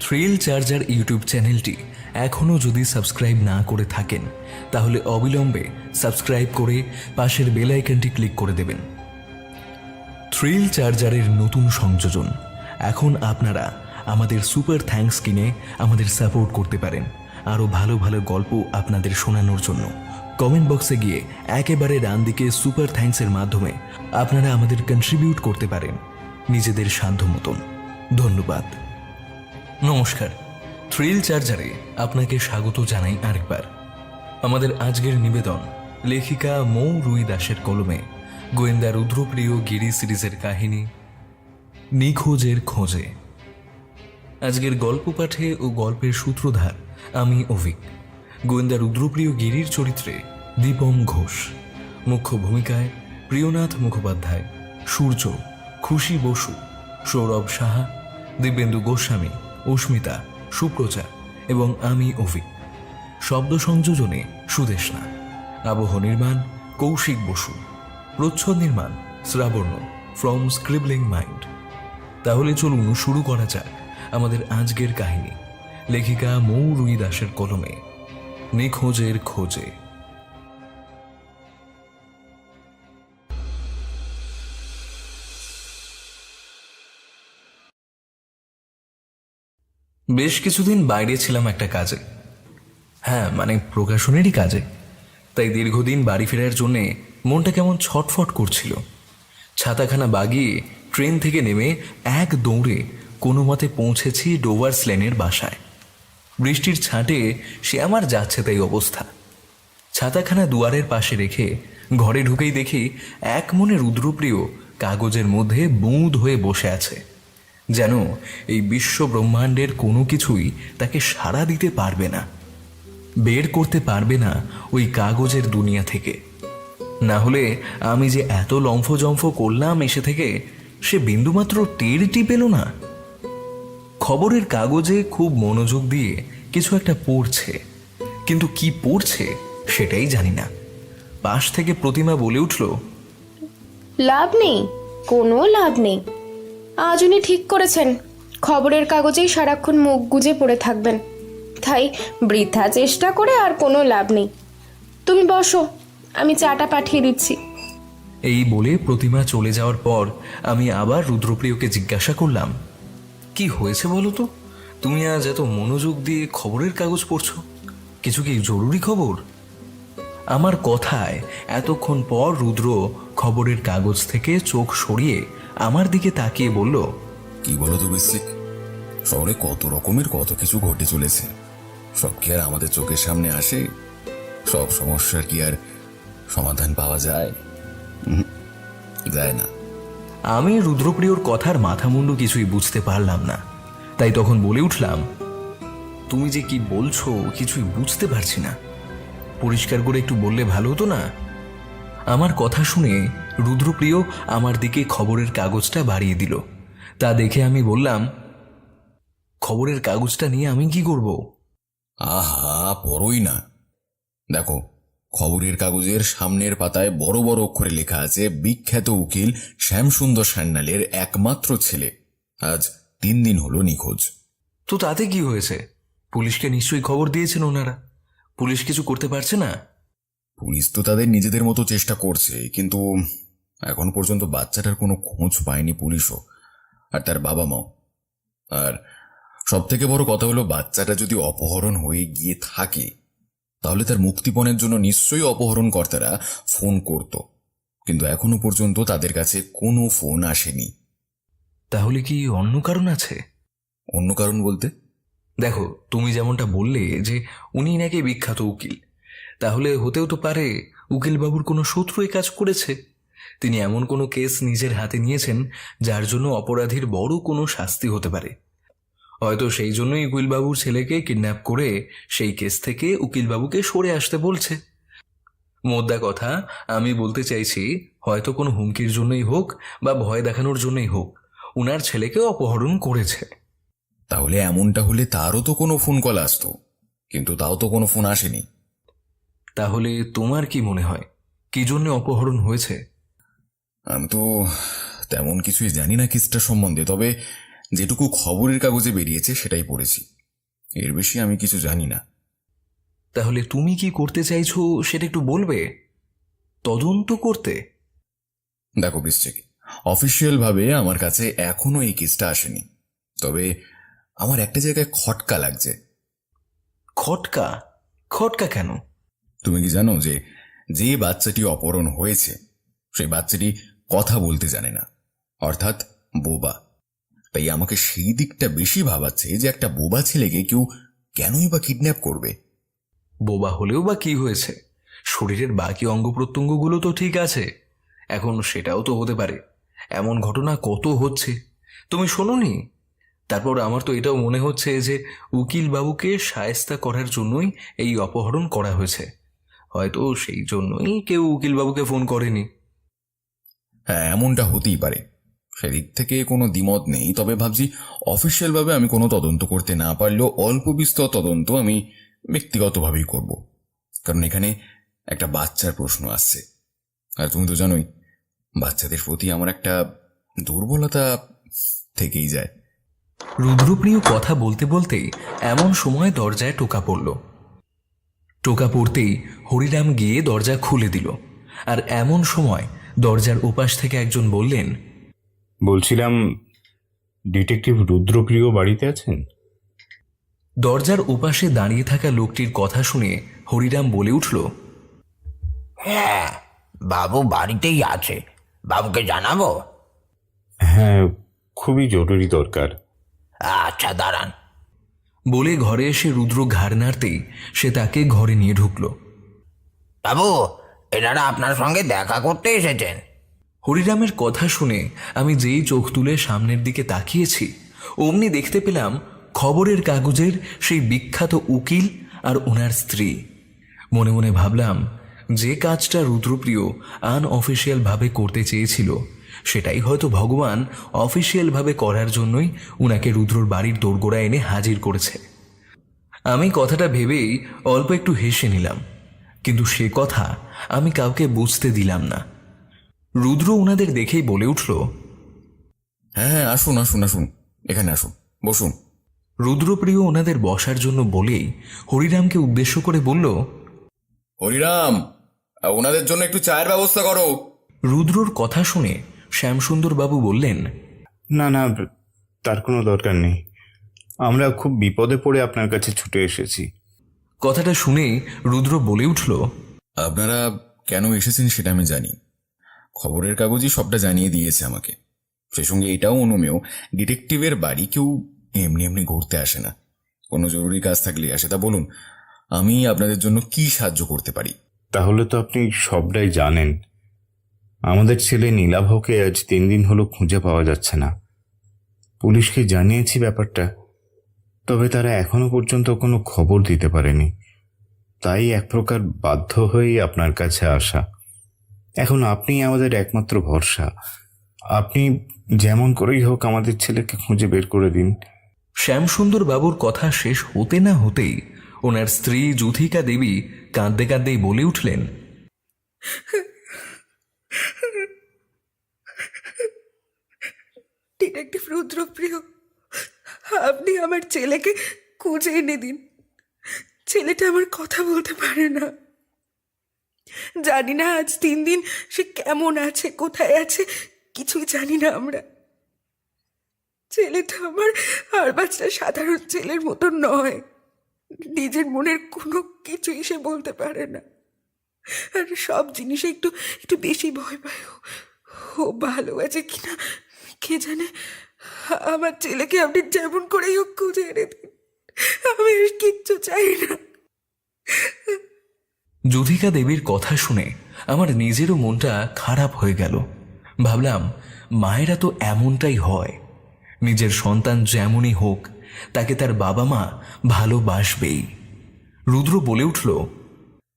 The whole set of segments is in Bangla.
থ্রিল চার্জার ইউটিউব চ্যানেলটি এখনও যদি সাবস্ক্রাইব না করে থাকেন তাহলে অবিলম্বে সাবস্ক্রাইব করে পাশের বেল আইকনটি ক্লিক করে দেবেন। থ্রিল চার্জারের নতুন সংযোজন। এখন আপনারা আমাদের সুপার থ্যাঙ্কস কিনে আমাদের সাপোর্ট করতে পারেন আরও ভালো ভালো গল্প আপনাদের শোনানোর জন্য। কমেন্ট বক্সে গিয়ে একেবারে ডান দিকে সুপার থ্যাঙ্কসের মাধ্যমে আপনারা আমাদের কন্ট্রিবিউট করতে পারেন নিজেদের সাধ্য মতন। ধন্যবাদ। নমস্কার, থ্রিল চার্জারে আপনাকে স্বাগত জানাই আরেকবার। আমাদের আজকের নিবেদন লেখিকা মৌ রুই দাসের কলমে গোয়েন্দা রুদ্রপ্রিয় গিরি সিরিজের কাহিনী নিখোঁজের খোঁজে। আজকের গল্প পাঠে ও গল্পের সূত্রধার আমি অভিক। গোয়েন্দা রুদ্রপ্রিয় গিরির চরিত্রে দীপম ঘোষ, মুখ্য ভূমিকায় প্রিয়নাথ মুখোপাধ্যায়, সূর্য, খুশি বসু, সৌরভ সাহা, দিব্যেন্দু গোস্বামী, অস্মিতা, সুপ্রজা এবং আমি অভিক। শব্দ সংযোজনে সুদেশনা, আবহ নির্মাণ কৌশিক বসু, প্রচ্ছদ নির্মাণ শ্রাবণ্য ফ্রম স্ক্রিবলিং মাইন্ড। তাহলে চলুন শুরু করা যাক আমাদের আজকের কাহিনী লেখিকা মৌ রুই দাসের কলমে নিখোঁজের খোঁজে। বেশ কিছুদিন বাইরে ছিলাম একটা কাজে, মানে প্রকাশনেরই কাজে। তাই দীর্ঘদিন বাড়ি ফেরার জন্যে মনটা কেমন ছটফট করছিল। ছাতাখানা বাগিয়ে ট্রেন থেকে নেমে এক দৌড়ে কোনো মতে পৌঁছেছি ডোভার্স লেনের বাসায়। বৃষ্টির ছাঁটে সে আমার যাচ্ছে তাই অবস্থা। ছাতাখানা দুয়ারের পাশে রেখে ঘরে ঢুকেই দেখি এক মনে রুদ্রপ্রিয় কাগজের মধ্যে বুঁদ হয়ে বসে আছে, যেন এই বিশ্ব ব্রহ্মাণ্ডের কোনো কিছুই তাকে সাড়া দিতে পারবে না, বের করতে পারবে না ওই কাগজের দুনিয়া থেকে। না হলে আমি যে এত লম্ফজম্ফ করলাম এসে থেকে সে বিন্দুমাত্র টেরটি পেল না। খবরের কাগজে খুব মনোযোগ দিয়ে কিছু একটা পড়ছে, কিন্তু কি পড়ছে সেটাই জানি না। পাশ থেকে প্রতিমা বলে উঠল, লাভ নেই, কোনো লাভ নেই। আজ উনি ঠিক করেছেন খবরের কাগজেই সারাক্ষণ মুখ গুজে পড়ে থাকবেন, তাই বৃথা চেষ্টা করে আর কোনো লাভ নেই। তুমি বসো, আমি চাটা পাঠিয়ে দিচ্ছি। এই বলে প্রতিমা চলে যাওয়ার পর আমি আবার রুদ্রপ্রিয়কে জিজ্ঞাসা করলাম, কি হয়েছে বলো তো? তুমি আজ এত মনোযোগ দিয়ে খবরের কাগজ পড়ছো, কিছু কি জরুরি খবর? আমার কথায় এতক্ষণ পর রুদ্র খবরের কাগজ থেকে চোখ সরিয়ে আমার দিকে তাকিয়ে বলল, কি বলো তো বৃশ্চিক, শহরে কত রকমের কত কিছু ঘটে চলেছে। সব কি আর আমাদের চোখের সামনে আসে? সব সমস্যার কি আর সমাধান পাওয়া যায়? যায় না। আমি রুদ্রপ্রিয়র কথার মাথামুন্ডু কিছুই বুঝতে পারলাম না, তাই তখন বলে উঠলাম, তুমি যে কি বলছো কিছুই বুঝতে পারছি না, পরিষ্কার করে একটু বললে ভালো হতো না? আমার কথা শুনে রুদ্রপ্রিয় আমার দিকে খবরের কাগজটা বাড়িয়ে দিল। তা দেখে আমি বললাম, খবরের কাগজটা নিয়ে আমি কি করব? আহা, পড়োই না। দেখো, খবরের কাগজের সামনের পাতায় বড় বড় অক্ষরে লেখা আছে, বিখ্যাত উকিল শ্যামসুন্দর সান্যালের একমাত্র ছেলে আজ 3 দিন হলো নিখোঁজ। তো তাতে কি হয়েছে? পুলিশকে নিশ্চয়ই খবর দিয়েছেন ওনারা। পুলিশ কিছু করতে পারছে না? পুলিশ তো তাদের নিজেদের মতো চেষ্টা করছে, কিন্তু এখন পর্যন্ত বাচ্চাটার কোনো খোঁজ পায়নি পুলিশও আর তার বাবা মাও। আর সব থেকে বড় কথা হলো, বাচ্চাটা যদি অপহরণ হয়ে গিয়ে থাকে তাহলে তার মুক্তিপণের জন্য নিশ্চয়ই অপহরণকর্তারা ফোন করত, কিন্তু এখনো পর্যন্ত তাদের কাছে কোনো ফোন আসেনি। তাহলে কি অন্য কারণ আছে? অন্য কারণ বলতে? দেখো, তুমি যেমনটা বললে যে উনি নাকি বিখ্যাত উকিল, তাহলে হতেও তো পারে উকিলবাবুর কোনো শত্রু এই কাজ করেছে। তিনি এমন কোনো কেস নিজের হাতে নিয়েছেন যার জন্য অপরাধীর বড় কোনো শাস্তি হতে পারে। হয়তো সেই জন্যই উকিলবাবুর ছেলেকে কিডন্যাপ করে সেই কেস থেকে উকিলবাবুকে সরে আসতে বলছে। মোদ্দা কথা, আমি বলতে চাইছি, হয়তো কোনো হুমকির জন্যই হোক বা ভয় দেখানোর জন্যই হোক, উনার ছেলেকে অপহরণ করেছে। তাহলে এমনটা হলে তারও তো কোনো ফোন কল আসতো, কিন্তু তাও তো কোনো ফোন আসেনি। তাহলে তোমার কি মনে হয় কি জন্য অপহরণ হয়েছে? আমি তো তেমন কিছুই জানি না কেসটা সম্বন্ধে, তবে যেটুকু খবরের কাগজে বেরিয়েছে সেটাই পড়েছি, এর বেশি আমি কিছু জানি না। তাহলে তুমি কি করতে চাইছো সেটা একটু বলবে? তদন্ত করতে? দেখো বৃশ্চিক, অফিসিয়াল ভাবে আমার কাছে এখনো এই কেসটা আসেনি, তবে আমার একটা জায়গায় খটকা লাগছে। খটকা? খটকা কেন? তুমি কি জানো যে যে বাচ্চাটি অপহরণ হয়েছে সেই বাচ্চাটি কথা বলতে জানে না, অর্থাৎ বোবা। তাই আমাকে সেই দিকটা বেশি ভাবাচ্ছে যে একটা বোবা ছেলেকে কেউ কেনই বা কিডন্যাপ করবে। বোবা হলেও বা কি হয়েছে? শরীরের বাকি অঙ্গ প্রত্যঙ্গগুলো তো ঠিক আছে। এখন সেটাও তো হতে পারে। এমন ঘটনা কত হচ্ছে, তুমি শোনোনি? তারপর আমার তো এটাও মনে হচ্ছে যে উকিল বাবুকে শায়েস্তা করার জন্যই এই অপহরণ করা হয়েছে। হয়তো সেই জন্যই কেউ উকিল বাবুকে ফোন করেনি। হ্যাঁ, এমনটা হতেই পারে, সেদিক থেকে কোনো দ্বিমত নেই। তবে ভাবছি অফিসিয়ালভাবে আমি কোনো তদন্ত করতে না পারলেও অল্প বিস্তর তদন্ত আমি ব্যক্তিগতভাবেই করব, কারণ এখানে একটা বাচ্চার প্রশ্ন আসছে। আর তুমি তো জানোই বাচ্চাদের প্রতি আমার একটা দুর্বলতা থেকেই যায়। রুদ্রপ্রিয় কথা বলতে বলতেই এমন সময় দরজায় টোকা পড়ল। টোকা পড়তেই হরিরাম গিয়ে দরজা খুলে দিল। আর এমন সময় দরজার ওপাশ থেকে একজন বললেন, বলছিলাম, ডিটেকটিভ রুদ্রপ্রিয় বাড়িতে আছেন? দরজার ওপাশে দাঁড়িয়ে থাকা লোকটির কথা শুনে হরিরাম বলে উঠল, হ্যাঁ, বাবু বাড়িতেই আছে। বাবুকে জানাবো? হ্যাঁ, খুবই জরুরি দরকার। আচ্ছা, দাঁড়ান। বলে ঘরে এসে রুদ্র ঘাড় নাড়তেই সে তাকে ঘরে নিয়ে ঢুকল। বাবু, এনারা আপনার সঙ্গে দেখা করতে এসেছেন। হরিরামের কথা শুনে আমি যেই চোখ তুলে সামনের দিকে তাকিয়েছি, অমনি দেখতে পেলাম খবরের কাগজের সেই বিখ্যাত উকিল আর ওনার স্ত্রী। মনে মনে ভাবলাম, যে কাজটা রুদ্রপ্রিয় আনঅফিসিয়ালভাবে করতে চেয়েছিল সেটাই হয়তো ভগবান অফিসিয়ালভাবে করার জন্যই উনাকে রুদ্রর বাড়ির দোরগোড়া এনে হাজির করেছে। আমি কথাটা ভেবেই অল্প একটু হেসে নিলাম, কিন্তু সে কথা আমি কাউকে বুঝতে দিলাম না। রুদ্র ওনাদের দেখেই বলে উঠল, হ্যাঁ হ্যাঁ, আসুন আসুন আসুন, এখানে আসুন, বসুন। রুদ্রপ্রিয় ওনাদের বসার জন্য বলেই হরিরামকে উদ্দেশ্য করে বলল, হরিরাম, ওনাদের জন্য একটু চায়ের ব্যবস্থা করো। রুদ্রর কথা শুনে শ্যামসুন্দর বাবু বললেন, না না, তার কোনো দরকার নেই। আমরা খুব বিপদে পড়ে আপনার কাছে ছুটে এসেছি। কথাটা শুনেই রুদ্র বলে উঠল, আপনারা কেন এসেছেন সেটা আমি জানি, খবরের কাগজই সবটা জানিয়ে দিয়েছে আমাকে। সেই সঙ্গে এটাও অনুমেয়, ডিটেকটিভের বাড়ি কেউ এমনি এমনি ঘুরতে আসে না, কোনো জরুরি কাজ থাকলে আসে। তা বলুন, আমি আপনাদের জন্য কি সাহায্য করতে পারি? তাহলে তো আপনি সবটাই জানেন। আমাদের ছেলে নীলাভকে আজ 3 দিন হলো খুঁজে পাওয়া যাচ্ছে না। পুলিশকে জানিয়েছি ব্যাপারটা, তবে তারা এখনো পর্যন্ত কোনো খবর দিতে পারেনি। তাই এক প্রকার বাধ্য হয়েই আপনার কাছে আসা। এখন আপনি আমাদের একমাত্র ভরসা। আপনি যেমন করেই হোক আমাদের ছেলেকে খুঁজে বের করে দিন। শ্যামসুন্দর বাবুর কথা শেষ হতে না হতেই ওনার স্ত্রী যুথিকা দেবী কাঁদতে কাঁদতেই বলে উঠলেন, ডিটেকটিভ রুদ্রপ্রিয়, আপনি আমার ছেলেকে খুঁজে এনে দিন। ছেলেটা আমার কথা বলতে পারে না। জানি না আজ 3 দিন সে কেমন আছে, কোথায় আছে, কিছুই জানি না আমরা। ছেলেটা আমার আর বাচ্চা সাধারণ ছেলের মতো নয়। নিজের মনের কোনো কিছুই সে বলতে পারে না, আর সব জিনিসে একটু একটু বেশি ভয় পায়। ও ভালো আছে কিনা কে জানে। আমার ছেলেকে আপনি যেমন করেই হোক খুঁজে এনে দিন, আমি আর কিচ্ছু চাই না। যুথিকা দেবীর কথা শুনে আমার নিজেরও মনটা খারাপ হয়ে গেল। ভাবলাম, মায়েরা তো এমনটাই হয়, নিজের সন্তান যেমনই হোক তাকে তার বাবা মা ভালোবাসবেই। রুদ্র বলে উঠল,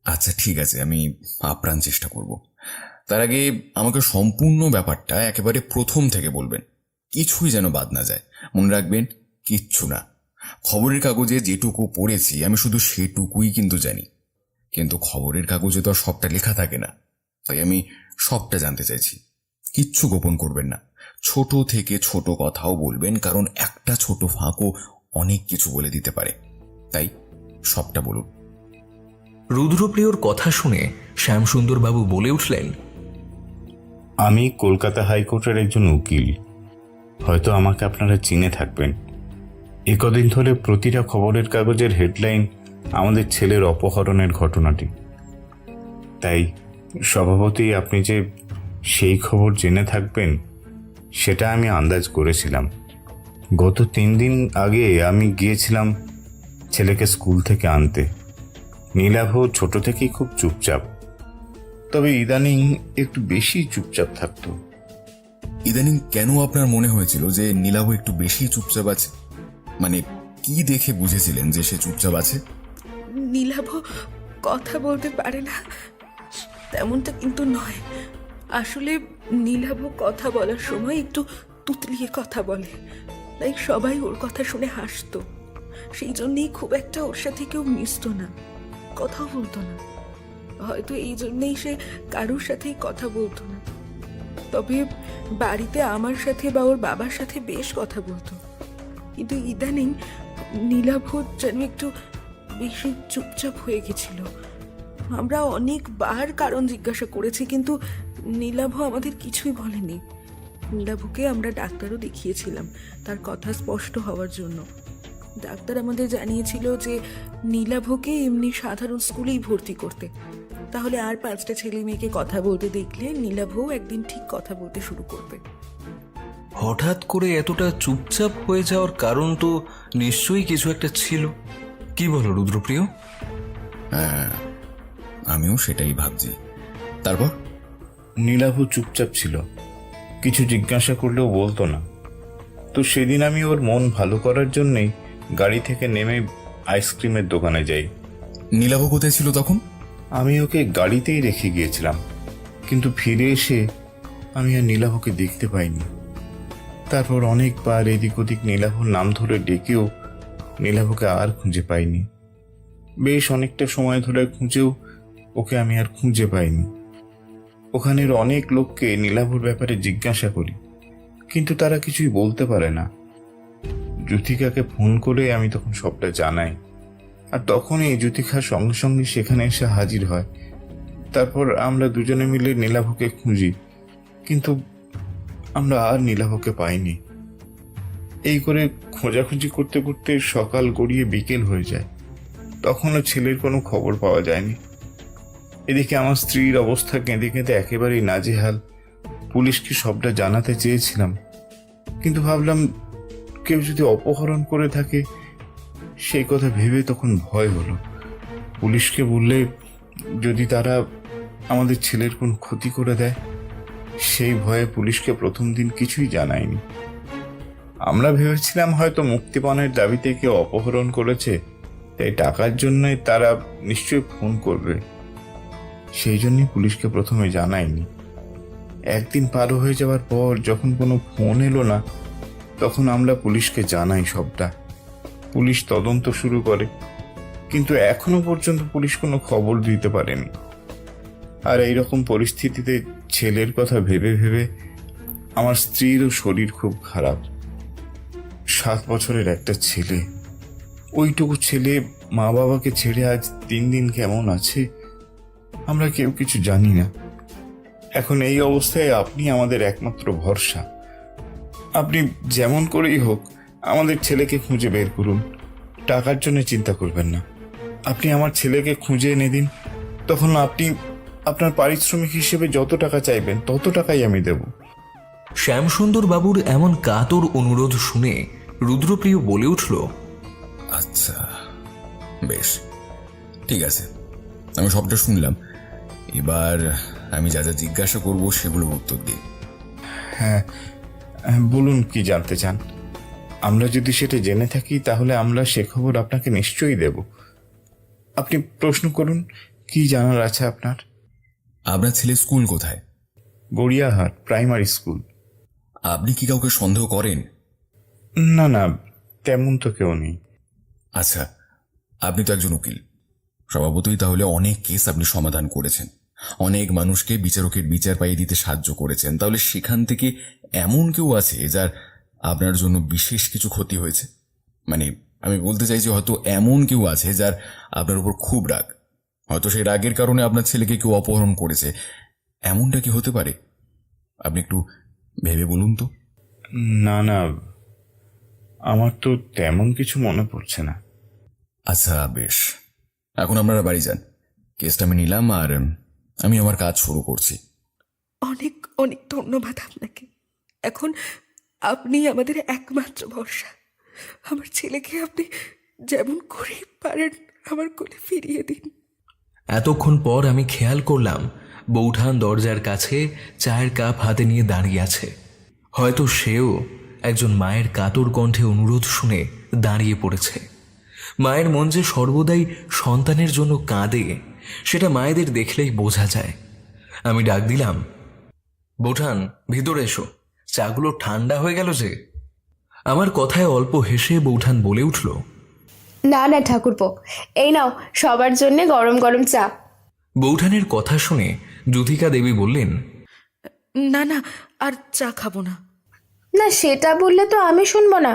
আচ্ছা ঠিক আছে, আমি আপ্রাণ চেষ্টা করব। তার আগে আমাকে সম্পূর্ণ ব্যাপারটা একেবারে প্রথম থেকে বলবেন, কিছুই যেন বাদ না যায়। মনে রাখবেন, কিচ্ছু না। খবরের কাগজে যেটুকু পড়েছি আমি শুধু সেটুকুই কিন্তু জানি, কিন্তু খবরের কাগজে তো আর সবটা লেখা থাকে না, তাই আমি সবটা জানতে চাইছি। কিচ্ছু গোপন করবেন না, ছোট থেকে ছোট কথাও বলবেন, কারণ একটা ছোট ফাঁকও অনেক কিছু বলে দিতে পারে। তাই সবটা বলুন। রুদ্রপ্রিয়র কথা শুনে শ্যামসুন্দরবাবু বলে উঠলেন, আমি কলকাতা হাইকোর্টের একজন উকিল। হয়তো আমাকে আপনারা চিনে থাকবেন। কদিন ধরে প্রতিটা খবরের কাগজের হেডলাইন আমাদের ছেলের অপহরণের ঘটনাটি। তাই স্বভাবতই আপনি যে সেই খবর জেনে থাকবেন সেটা আমি আন্দাজ করেছিলাম। গত 3 দিন আগে আমি গিয়েছিলাম ছেলেকে স্কুল থেকে আনতে। নীলাভ ছোট থেকেই খুব চুপচাপ, তবে ইদানিং একটু বেশি চুপচাপ থাকতো। ইদানিং কেন আপনার মনে হয়েছিল যে নীলাভ একটু বেশি চুপচাপ আছে? মানে কি দেখে বুঝেছিলেন যে সে চুপচাপ আছে? নীলাভ কথা বলতে পারে না তেমনটা কিন্তু নয়। আসলে নীলাভ কথা বলার সময় একটু তুতলিয়ে কথা বলে, তাই সবাই ওর কথা শুনে হাসতো। সেই জন্যেই খুব একটা ওর সাথে কেউ মিশতো না, কথাও বলতো না। হয়তো এই জন্যেই সে কারোর সাথেই কথা বলতো না। তবে বাড়িতে আমার সাথে বা ওর বাবার সাথে বেশ কথা বলতো। কিন্তু ইদানিং নীলাভ যেন একটু বেশি চুপচাপ হয়ে গেছিল। আমরা অনেকবার কারণ জিজ্ঞাসা করেছি, কিন্তু নীলাভ আমাদের কিছুই বলেনি। নীলাভকে আমরা ডাক্তারও দেখিয়েছিলাম তার কথা স্পষ্ট হওয়ার জন্য। ডাক্তার আমাদের জানিয়েছিল যে নীলাভকে এমনি সাধারণ স্কুলেই ভর্তি করতে, তাহলে আর 5টা ছেলে মেয়েকে কথা বলতে দেখলে নীলাভও একদিন ঠিক কথা বলতে শুরু করবে। হঠাৎ করে এতটা চুপচাপ হয়ে যাওয়ার কারণ তো নিশ্চয়ই কিছু একটা ছিল। কি বলো রুদ্রপ্রিয়? হ্যাঁ, আমিও সেটাই ভাবছি। তারপর? নীলাভ চুপচাপ ছিল, কিছু জিজ্ঞাসা করলেও বলতো না। তো সেদিন আমি ওর মন ভালো করার জন্যেই গাড়ি থেকে নেমে আইসক্রিমের দোকানে যাই। নীলাভ কোথায় ছিল তখন? আমি ওকে গাড়িতেই রেখে গিয়েছিলাম, কিন্তু ফিরে এসে আমি আর নীলাভকে দেখতে পাইনি। তারপর অনেকবার এদিক ওদিক নীলাভর নাম ধরে ডেকেও নীলাভকে আর খুঁজে পাইনি। বেশ অনেকটা সময় ধরে খুঁজেও ওকে আমি আর খুঁজে পাইনি। ওখানের অনেক লোককে নীলাভর ব্যাপারে জিজ্ঞাসা করি, কিন্তু তারা কিছুই বলতে পারে না। জ্যোতিকাকে ফোন করে আমি তখন সবটা জানাই, আর তখনই জ্যোতিকা সঙ্গে সঙ্গে সেখানে এসে হাজির হয়। তারপর আমরা দুজনে মিলে নীলাভকে খুঁজি, কিন্তু আমরা আর নীলাভকে পাইনি। এই করে খোঁজাখুঁজি করতে করতে সকাল গড়িয়ে বিকেল হয়ে যায়, তখনও ছেলের কোনো খবর পাওয়া যায়নি। এদিকে আমার স্ত্রীর অবস্থা কেঁদে কেঁদে একেবারেই নাজেহাল। পুলিশকে সবটা জানাতে চেয়েছিলাম, কিন্তু ভাবলাম কেউ যদি অপহরণ করে থাকে সেই কথা ভেবে তখন ভয় হলো। পুলিশকে বললে যদি তারা আমাদের ছেলের কোন ক্ষতি করে দেয়, সেই ভয়ে পুলিশকে প্রথম দিন কিছুই জানায়নি। আমরা ভেবেছিলাম হয়তো মুক্তিপণের দাবিতে কেউ অপহরণ করেছে, তাই টাকার জন্য তারা নিশ্চয়ই ফোন করবে। সেই জন্যই পুলিশকে প্রথমে জানায়নি। একদিন পার হয়ে যাওয়ার পর যখন কোনো ফোন এলো না, তখন আমরা পুলিশকে জানাই সবটা। পুলিশ তদন্ত শুরু করে, কিন্তু এখনো পর্যন্ত পুলিশ কোনো খবর দিতে পারেনি। আর এইরকম পরিস্থিতিতে ছেলের কথা ভেবে ভেবে আমার স্ত্রীরও শরীর খুব খারাপ। 7 বছরের একটা ছেলে, ওইটুকু ছেলে মা বাবাকে ছেড়ে আজ 3 দিন কেমন আছে আমরা কেউ কিছু জানি না। এখন এই অবস্থায় আপনি আমাদের একমাত্র ভরসা। আপনি যেমন করেই হোক আমাদের ছেলেকে খুঁজে বের করুন, টাকার জন্য চিন্তা করবেন না। আপনি আমার ছেলেকে খুঁজে এনে দিন, তখন আপনি আপনার পারিশ্রমিক হিসেবে যত টাকা চাইবেন তত টাকাই আমি দেব। শ্যামসুন্দর বাবুর এমন কাতর অনুরোধ শুনে রুদ্রপ্রিয় বলে উঠল, আচ্ছা, বেশ, ঠিক আছে, আমি সবটা শুনলাম। এবার আমি যা যা জিজ্ঞাসা করব সেগুলোর উত্তর দিই। হ্যাঁ, বলুন কি জানতে চান। আমরা যদি সেটা জেনে থাকি তাহলে আমরা সে খবর আপনাকে নিশ্চয়ই দেব। আপনি প্রশ্ন করুন, কি জানার আছে আপনার? আপনার ছেলে স্কুল কোথায়? Gariahat primary school. আপনি কি কাউকে সন্দেহ করেন? না না, তেমন তো কেউ নেই। আচ্ছা, আপনি তো একজন উকিল, স্বভাবতই তাহলে অনেক কেস আপনি সমাধান করেছেন, অনেক মানুষকে বিচারকের বিচার পাইয়ে দিতে সাহায্য করেছেন। তাহলে সেখান থেকে এমন কেউ আছে যার আপনার জন্য বিশেষ কিছু ক্ষতি হয়েছে? মানে আমি বলতে চাইছি, হয়তো এমন কেউ আছে যার আপনার উপর খুব রাগ, হয়তো সেই রাগের কারণে আপনার ছেলেকে কেউ অপহরণ করেছে। এমনটা কি হতে পারে? আপনি একটু ভেবে বলুন তো। না না, আমার তো তেমন কিছু মনে পড়ছে না। আচ্ছা বেশ, এখন আপনারা বাড়ি যান। কেসটা আমি নিলাম আর আমি আমার কাজ শুরু করছি। অনেক অনেক ধন্যবাদ আপনাকে। এখন আপনি আমাদের একমাত্র ভরসা। আমার ছেলেকে আপনি যেমন করে পারেন আমার কোলে ফিরিয়ে দিন। এতক্ষণ পর আমি খেয়াল করলাম বৌঠান দরজার কাছে চায়ের কাপ হাতে নিয়ে দাঁড়িয়ে আছে। হয়তো সেও একজন মায়ের কাতর কণ্ঠে অনুরোধ শুনে দাঁড়িয়ে পড়েছে। মায়ের মন যে সর্বদাই সন্তানের জন্য কাঁদে, সেটা মায়েদের দেখলেই বোঝা যায়। আমি ডাক দিলাম, বৌঠান ভিতরে এসো, চাগুলো ঠান্ডা হয়ে গেল যে। আমার কথায় অল্প হেসে বৌঠান বলে উঠল, না না ঠাকুরপো, এই নাও সবার জন্য গরম গরম চা। বৌঠানের কথা শুনে যুথিকা দেবী বললেন, না না, আর চা খাবো না। না সেটা বললে তো আমি শুনবো না,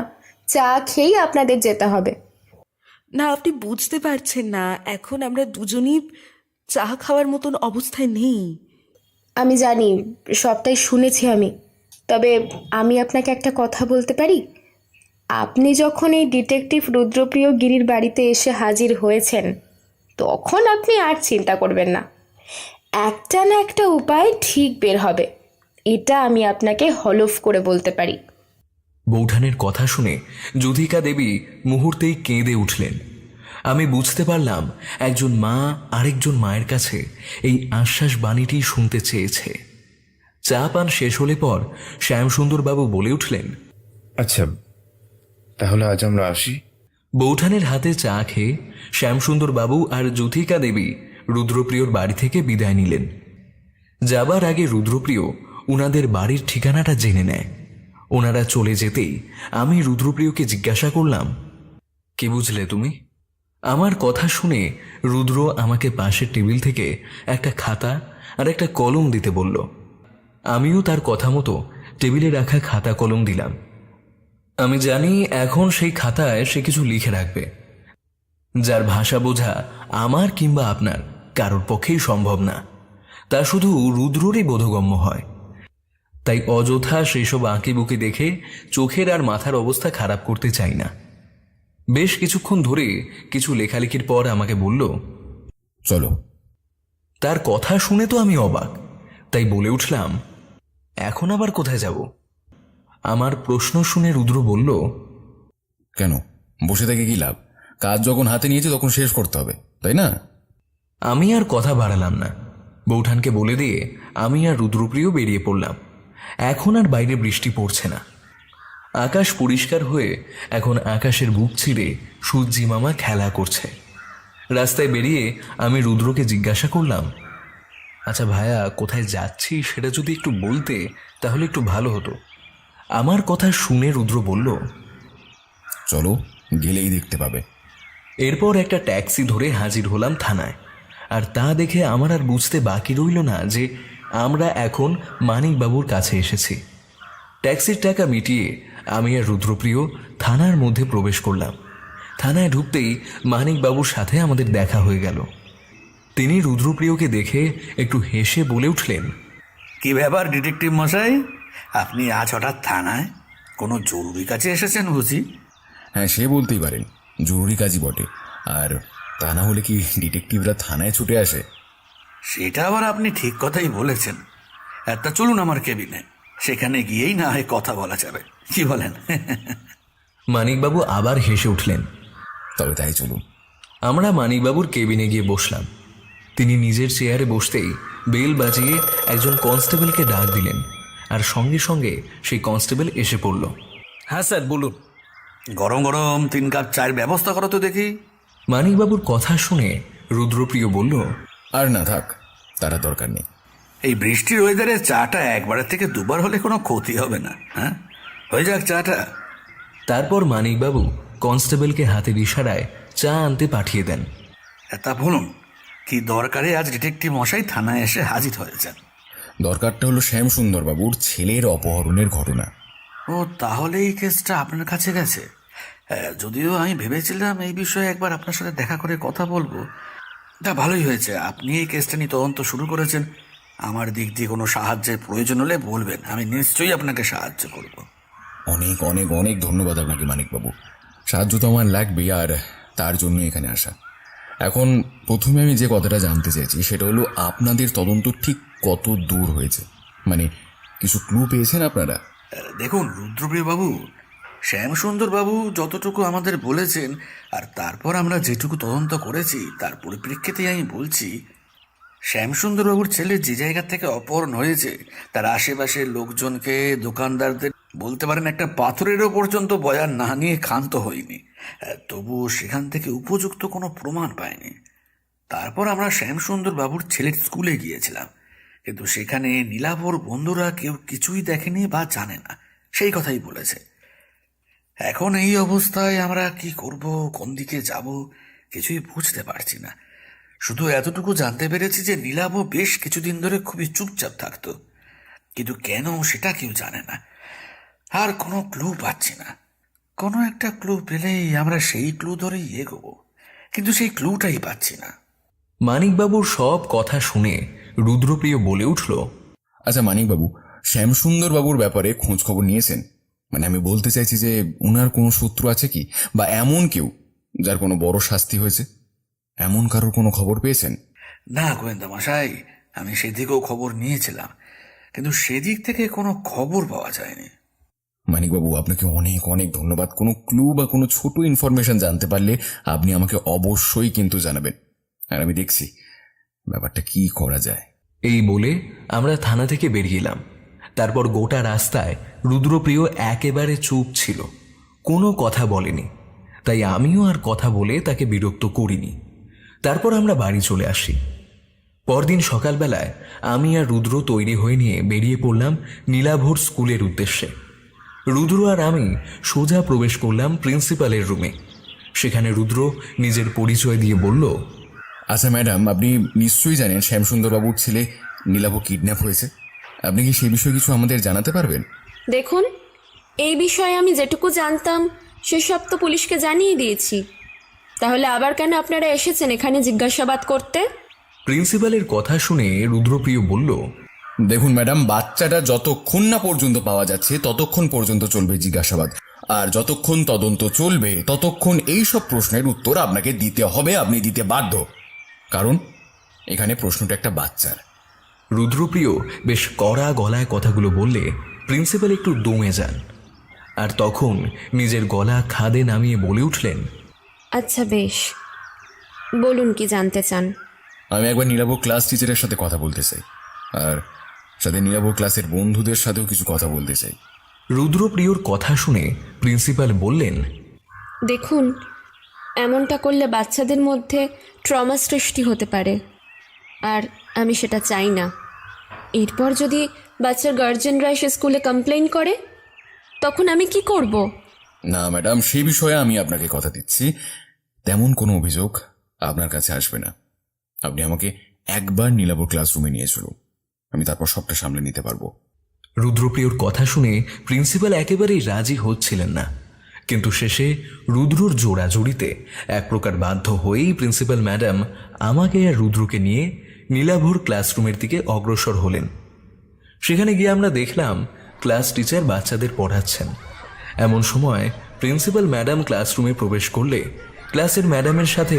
চা খেয়েই আপনাদের যেতে হবে। না, আপনি বুঝতে পারছেন না, এখন আমরা দুজনই চা খাওয়ার মতন অবস্থায় নেই। আমি জানি, সবটাই শুনেছি আমি। তবে আমি আপনাকে একটা কথা বলতে পারি? আপনি যখন এই ডিটেকটিভ রুদ্রপ্রিয় গিরির বাড়িতে এসে হাজির হয়েছেন, তখন আপনি আর চিন্তা করবেন না, একটা না একটা উপায় ঠিক বের হবে। এটা আমি আপনাকে হলফ করে বলতে পারি। বৌঠানের কথা শুনে যুথিকা দেবী মুহূর্তেই কেঁদে উঠলেন। আমি বুঝতে পারলাম একজন মা আরেকজন মায়ের কাছে এই আশ্বাস বাণীটি শুনতে চেয়েছে। চা পান শেষ হলে পর শ্যামসুন্দরবাবু বলে উঠলেন, আচ্ছা, তাহলে আজ আমরা আসি। বৌঠানের হাতে চা খেয়ে শ্যামসুন্দরবাবু আর যুথিকা দেবী রুদ্রপ্রিয়র বাড়ি থেকে বিদায় নিলেন। যাবার আগে রুদ্রপ্রিয় উনাদের বাড়ির ঠিকানাটা জেনে নেয়। ওনারা চলে যেতেই আমি রুদ্রপ্রিয়কে জিজ্ঞাসা করলাম, কি বুঝলে তুমি? আমার কথা শুনে রুদ্র আমাকে পাশের টেবিল থেকে একটা খাতা আর একটা কলম দিতে বলল। আমিও তার কথা মতো টেবিলে রাখা খাতা কলম দিলাম। আমি জানি এখন সেই খাতায় সে কিছু লিখে রাখবে, যার ভাষা বোঝা আমার কিংবা আপনার কারোর পক্ষেই সম্ভব না, তা শুধু রুদ্ররই বোধগম্য হয়। তাই অযথা সেসব আঁকিবুকি দেখে চোখের আর মাথার অবস্থা খারাপ করতে চাই না। বেশ কিছুক্ষণ ধরে কিছু লেখালেখির পর আমাকে বলল, চলো। তার কথা শুনে তো আমি অবাক, তাই বলে উঠলাম, এখন আবার কোথায় যাব? আমার প্রশ্ন শুনে রুদ্র বলল, কেন বসে থেকে কি লাভ? কাজ যখন হাতে নিয়েছে তখন শেষ করতে হবে, তাই না? আমি আর কথা বাড়ালাম না। বৌঠানকে বলে দিয়ে আমি আর রুদ্রপ্রিয় বেরিয়ে পড়লাম। এখন আর বাইরে বৃষ্টি পড়ছে না, আকাশ পরিষ্কার হয়ে এখন আকাশের বুক ছিঁড়ে সূর্যি মামা খেলা করছে। রাস্তায় বেরিয়ে আমি রুদ্রকে জিজ্ঞাসা করলাম, আচ্ছা ভাইয়া, কোথায় যাচ্ছি সেটা যদি একটু বলতে তাহলে একটু ভালো হতো। আমার কথা শুনে রুদ্র বলল, চলো, গেলেই দেখতে পাবে। এরপর একটা ট্যাক্সি ধরে হাজির হলাম থানায়। আর তা দেখে আমার আর বুঝতে বাকি রইল না যে আমরা এখন মানিকবাবুর কাছে এসেছি। ট্যাক্সির টাকা মিটিয়ে আমি আর রুদ্রপ্রিয় থানার মধ্যে প্রবেশ করলাম। থানায় ঢুকতেই মানিকবাবুর সাথে আমাদের দেখা হয়ে গেল। তিনি রুদ্রপ্রিয়কে দেখে একটু হেসে বলে উঠলেন, কি ব্যাপার ডিটেকটিভ মশাই, আপনি আজ হঠাৎ থানায়? কোনো জরুরি কাজে এসেছেন বুঝি? হ্যাঁ, সে বলতেই পারেন, জরুরি কাজই বটে। আর তা না হলে কি ডিটেকটিভরা থানায় ছুটে আসে? সেটা আবার আপনি ঠিক কথাই বলেছেন। একটা চলুন আমার কেবিনে, সেখানে গিয়েই না হয় কথা বলা যাবে, কি বলেন? মানিকবাবু আবার হেসে উঠলেন। তবে তাই চলুন। আমরা মানিকবাবুর কেবিনে গিয়ে বসলাম। তিনি নিজের চেয়ারে বসতেই বেল বাজিয়ে একজন কনস্টেবলকে ডাক দিলেন, আর সঙ্গে সঙ্গে সেই কনস্টেবল এসে পড়ল। হ্যাঁ স্যার, বলুন। গরম গরম 3 কাপ চায়ের ব্যবস্থা করো তো দেখি। মানিকবাবুর কথা শুনে রুদ্রপ্রিয় বলল, আর না থাক, তারা দরকার নেই। এই বৃষ্টির ওয়েদারে চাটা একবারের থেকে দুবার হলে কোনো ক্ষতি হবে না। হ্যাঁ, হয়ে যাক চাটা। তারপর মানিকবাবু কনস্টেবলকে হাতের ইশারায় চা আনতে পাঠিয়ে দেন। তা বলুন, কি দরকারে আজ ডিটেকটিভ মশাই থানায় এসে হাজির হয়েছেন? দরকারটা হলো শ্যামসুন্দরবাবুর ছেলের অপহরণের ঘটনা। ও তাহলে এই কেসটা আপনার কাছে গেছে? যদিও আমি ভেবেছিলাম এই বিষয়ে একবার আপনার সাথে দেখা করে কথা বলবো। তা ভালোই হয়েছে আপনি এই কেসটা নিয়ে তদন্ত শুরু করেছেন। আমার দিক দিয়ে কোনো সাহায্যের প্রয়োজন হলে বলবেন, আমি নিশ্চয়ই আপনাকে সাহায্য করব। অনেক অনেক অনেক ধন্যবাদ আপনাকে মানিকবাবু। সাহায্য তো আমার লাগবে, আর তার জন্য এখানে আসা। এখন প্রথমে আমি যে কথাটা জানতে চাইছি সেটা হলো আপনাদের তদন্ত ঠিক কত দূর হয়েছে, মানে কিছু ক্লু পেয়েছেন আপনারা? দেখুন রুদ্রপ্রিয় বাবু, শ্যামসুন্দর বাবু যতটুকু আমাদের বলেছেন আর তারপর আমরা যেটুকু তদন্ত করেছি তার পরিপ্রেক্ষিতে আমি বলছি, শ্যামসুন্দরবাবুর ছেলে যে জায়গা থেকে অপহরণ হয়েছে তার আশেপাশের লোকজনকে, দোকানদারদের, বলতে পারেন একটা পাথরেরও পর্যন্ত বয়ান না নিয়ে ক্ষান্ত হয়নি। তবুও সেখান থেকে উপযুক্ত কোনো প্রমাণ পাইনি। তারপর আমরা শ্যামসুন্দর বাবুর ছেলের স্কুলে গিয়েছিলাম, কিন্তু সেখানে নীলাভর বন্ধুরা কেউ কিছুই দেখেনি বা জানে না, সেই কথাই বলেছে। এখন এই অবস্থায় আমরা কি করব, কোন দিকে যাব, কিছুই বুঝতে পারছি না। শুধু এতটুকু জানতে পেরেছি যে নীলাভ বেশ কিছুদিন ধরে খুবই চুপচাপ থাকতো, কিন্তু কেন সেটা কেউ জানে না। আর কোনো ক্লু পাচ্ছি না। কোনো একটা ক্লু পেলেই আমরা সেই ক্লু ধরেই এগোবো, কিন্তু সেই ক্লুটাই পাচ্ছি না। মানিকবাবুর সব কথা শুনে রুদ্রপ্রিয় বলে উঠল, আচ্ছা মানিকবাবু, শ্যামসুন্দরবাবুর ব্যাপারে খোঁজ খবর নিয়েছেন? মানে আমি বলতে চাইছি যে ওনার কোনো শত্রু আছে কি, বা এমন কেউ যার কোনো বড় শাস্তি হয়েছে, এমন কারোর কোনো খবর পেয়েছেন? না গোয়েন্দা মশাই, আমি সেদিকেও খবর নিয়েছিলাম, কিন্তু সেদিক থেকে কোনো খবর পাওয়া যায়নি। মানিকবাবু আপনাকে অনেক অনেক ধন্যবাদ। কোনো ক্লু বা কোনো ছোট ইনফরমেশন জানতে পারলে আপনি আমাকে অবশ্যই কিন্তু জানাবেন, আর আমি দেখছি ব্যাপারটা কি করা যায়। এই বলে আমরা থানা থেকে বেরিয়ে এলাম। তারপর গোটা রাস্তায় রুদ্রপ্রিয় একেবারে চুপ ছিল, কোনো কথা বলেনি। তাই আমিও আর কথা বলে তাকে বিরক্ত করিনি। তারপর আমরা বাড়ি চলে আসি। পরদিন সকালবেলায় আমি আর রুদ্র তৈরি হয়ে নিয়ে বেরিয়ে পড়লাম নীলাভর স্কুলের উদ্দেশ্যে। রুদ্র আর আমি সোজা প্রবেশ করলাম প্রিন্সিপালের রুমে। সেখানে রুদ্র নিজের পরিচয় দিয়ে বলল, আচ্ছা ম্যাডাম, আপনি নিশ্চয়ই জানেন শ্যামসুন্দরবাবুর ছেলে নীলাভ কিডন্যাপ হয়েছে। আপনি কি সেই বিষয়ে কিছু আমাদের জানাতে পারবেন? দেখুন, এই বিষয়ে আমি যেটুকু জানতাম সেসব তো পুলিশকে জানিয়ে দিয়েছি। তাহলে আবার কেন আপনারা এসেছেন এখানে জিজ্ঞাসাবাদ করতে? প্রিন্সিপালের কথা শুনে রুদ্রপ্রিয় বলল, দেখুন ম্যাডাম, বাচ্চাটা যতক্ষণ না পর্যন্ত পাওয়া যাচ্ছে ততক্ষণ পর্যন্ত চলবে জিজ্ঞাসাবাদ, আর যতক্ষণ তদন্ত চলবে ততক্ষণ এই সব প্রশ্নের উত্তর আপনাকে দিতে হবে, আপনি দিতে বাধ্য, কারণ এখানে প্রশ্নটা একটা বাচ্চার। রুদ্রপ্রিয় বেশ কড়া গলায় কথাগুলো বললে প্রিন্সিপাল একটু দমে যান, আর তখন নিজের গলা খাদে নামিয়ে বলে উঠলেন, আচ্ছা বেশ, বলুন কি জানতে চান। আমি একবার নীলাভ ক্লাস টিচারের সাথে কথা বলতে চাই, আর সাথে নীলাভ ক্লাসের বন্ধুদের সাথেও কিছু কথা বলতে চাই। রুদ্রপ্রিয়র কথা শুনে প্রিন্সিপাল বললেন, দেখুন, এমনটা করলে বাচ্চাদের মধ্যে ট্রমা সৃষ্টি হতে পারে, আর আমি সেটা চাই না। এরপর যদি বাচ্চার গার্জেনরা এসে স্কুলে কমপ্লেন করে, তখন আমি কি করব? না ম্যাডাম, সেই বিষয়ে আমি আপনাকে কথা দিচ্ছি, তেমন কোনো অভিযোগ আপনার কাছে আসবে না। আপনি আমাকে একবার নীলাভ ক্লাসরুমে নিয়ে চলুন, আমি তারপর সবটা সামলে নিতে পারবো। রুদ্রপ্রিয়র কথা শুনে প্রিন্সিপাল একেবারেই রাজি হচ্ছিলেন না, কিন্তু শেষে রুদ্রর জোড়াজুড়িতে এক প্রকার বাধ্য হয়েই প্রিন্সিপাল ম্যাডাম আমাকে আর রুদ্রকে নিয়ে নীলাভর ক্লাসরুমের দিকে অগ্রসর হলেন। সেখানে গিয়ে আমরা দেখলাম ক্লাস টিচার বাচ্চাদের পড়াচ্ছেন। এমন সময় প্রিন্সিপাল ম্যাডাম ক্লাসরুমে প্রবেশ করলে ক্লাসের ম্যাডামের সাথে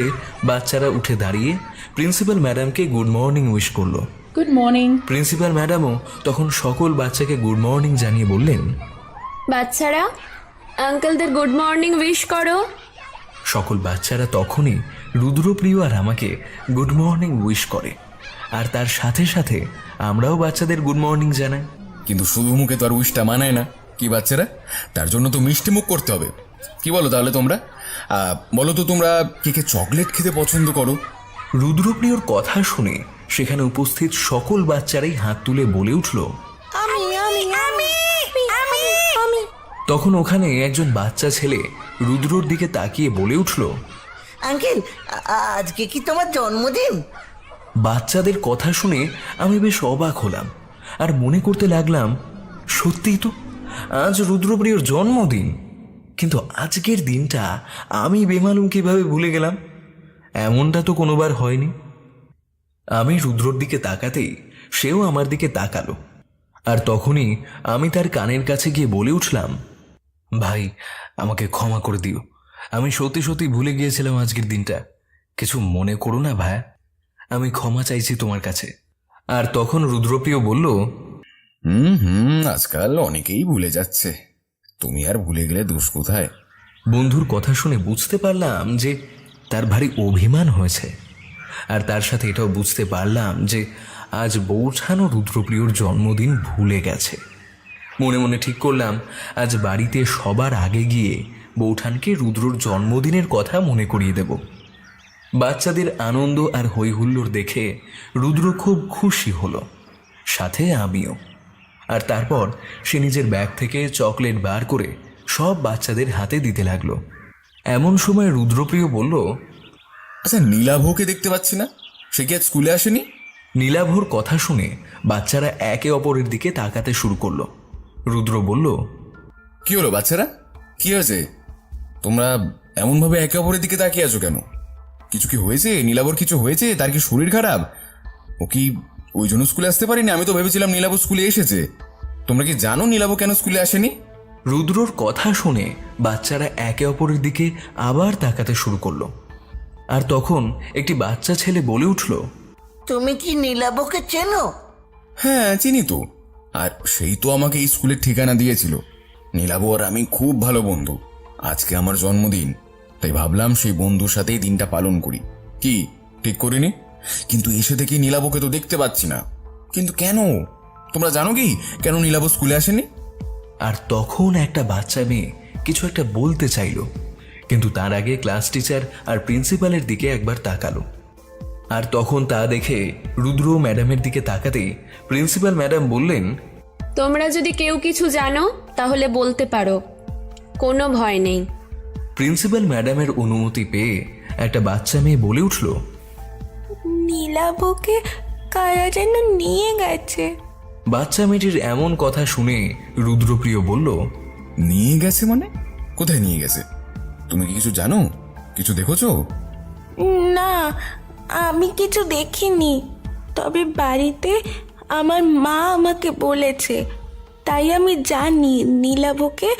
বাচ্চারা উঠে দাঁড়িয়ে প্রিন্সিপাল ম্যাডামকে গুড মর্নিং উইশ করলো। Good morning. প্রিন্সিপাল ম্যাডামও তখন সকল বাচ্চাকে গুড মর্নিং জানিয়ে বললেন, বাচ্চারা, আঙ্কেলদের গুড মর্নিং উইশ করো। সকল বাচ্চারা তখনই রুদ্রপ্রিয় আর আমাকে গুড মর্নিং উইশ করে, আর তার সাথে সাথে আমরাও বাচ্চাদের গুড মর্নিং জানাই। কিন্তু শুধু মুখে তো আর উইশটা মানায় না, কি বাচ্চারা, তার জন্য তো মিষ্টি মুখ করতে হবে। কি বলো তাহলে তোমরা? বলো তো তোমরা কে কে চকলেট খেতে পছন্দ করো? রুদ্রপ্রিয়র কথা শুনে সেখানে উপস্থিত সকল বাচ্চারাই হাত তুলে বলে উঠল, তখন ওখানে একজন বাচ্চা ছেলে রুদ্রর দিকে তাকিয়ে বলে উঠল, আঙ্কেল, আজকে কি তোমার জন্মদিন? বাচ্চাদের কথা শুনে আমি বেশ অবাক হলাম, আর মনে করতে লাগলাম, সত্যিই তো আজ রুদ্রপ্রিয়র জন্মদিন। কিন্তু আজকের দিনটা আমি বেমালুম কিভাবে ভুলে গেলাম? এমনটা তো কোনোবার হয়নি। আমি রুদ্রর দিকে তাকাতেই সেও আমার দিকে তাকালো, আর তখনই আমি তার কানের কাছে গিয়ে বলে উঠলাম, ভাই আমাকে ক্ষমা করে দিও, আমি সত্যি সত্যি ভুলে গিয়েছিলাম আজকের দিনটা। কিছু মনে করো না ভাই, আমি ক্ষমা চাইছি তোমার কাছে। আর তখন রুদ্রপ্রিয় বলল, আজকাল অনেকেই ভুলে যাচ্ছে, তুমি আর ভুলে গেলে দোষ কোথায়? বন্ধুর কথা শুনে বুঝতে পারলাম যে তার ভারী অভিমান হয়েছে, আর তার সাথে এটাও বুঝতে পারলাম যে আজ বৌঠানও রুদ্রপ্রিয়র জন্মদিন ভুলে গেছে। মনে মনে ঠিক করলাম আজ বাড়িতে সবার আগে গিয়ে বৌঠানকে রুদ্রর জন্মদিনের কথা মনে করিয়ে দেব। বাচ্চাদের আনন্দ আর হৈহুল্লোড় দেখে রুদ্র খুব খুশি হলো, সাথে আমিও। আর তারপর সে নিজের ব্যাগ থেকে চকলেট বার করে সব বাচ্চাদের হাতে দিতে লাগলো। এমন সময় রুদ্রপ্রিয় বলল, আচ্ছা, নীলাভকে দেখতে পাচ্ছি না, সে কি আজ স্কুলে আসেনি? নীলাভর কথা শুনে বাচ্চারা একে অপরের দিকে তাকাতে শুরু করলো। রুদ্র বলল, কি হলো বাচ্চারা, কি হয়েছে? তোমরা এমনভাবে একে অপরের দিকে তাকিয়ে আছো কেন? কিছু কি হয়েছে? নীলাভর কিছু হয়েছে? তার কি শরীর খারাপ? ও কি ওই জন্য স্কুলে আসতে পারেনি? আমি তো ভেবেছিলাম নীলাভ স্কুলে এসেছে। তোমরা কি জানো নীলাভ কেন স্কুলে আসেনি? রুদ্রর কথা শুনে বাচ্চারা একে অপরের দিকে আবার তাকাতে শুরু করলো। আর তখন একটি বাচ্চা ছেলে বলে উঠল, তুমি কি নীলাভকে চেনো? হ্যাঁ, চিনি তো। আর সেই তো আমাকে এই স্কুলের ঠিকানা দিয়েছিল। নীলাভ আর আমি খুব ভালো বন্ধু। আজকে আমার জন্মদিন, তাই ভাবলাম সেই বন্ধুর সাথেই দিনটা পালন করি। কি ঠিক করিনি? কিন্তু এসে দেখি নীলাভকে তো দেখতে পাচ্ছি না। কিন্তু কেন? তোমরা জানো কি কেন নীলাভ স্কুলে আসেনি? আর তখন একটা বাচ্চা মেয়ে কিছু একটা বলতে চাইল, কিন্তু তার আগে ক্লাস টিচার আর প্রিন্সিপালের দিকে একবার তাকালো। আর তখন তা দেখে রুদ্র ম্যাডামের দিকে তাকাতেই প্রিন্সিপাল ম্যাডাম বললেন, তোমরা যদি কেউ কিছু জানো তাহলে বলতে পারো, কোনো ভয় নেই। প্রিন্সিপাল ম্যাডামের অনুমতি পেয়ে একটা বাচ্চা মেয়ে বলে উঠল, নীলাভকে কারা যেন নিয়ে গেছে। বাচ্চা মেয়েটির এমন কথা শুনে রুদ্রপ্রিয় বলল, নিয়ে গেছে মানে? কোথায় নিয়ে গেছে? তুমি কি কিছু জানো? কিছু দেখেছো? না, আমি কিছু দেখিনি, তবে বাড়িতে আমার মা আমাকে বলেছে, তাই আমি জানি নীলাভকে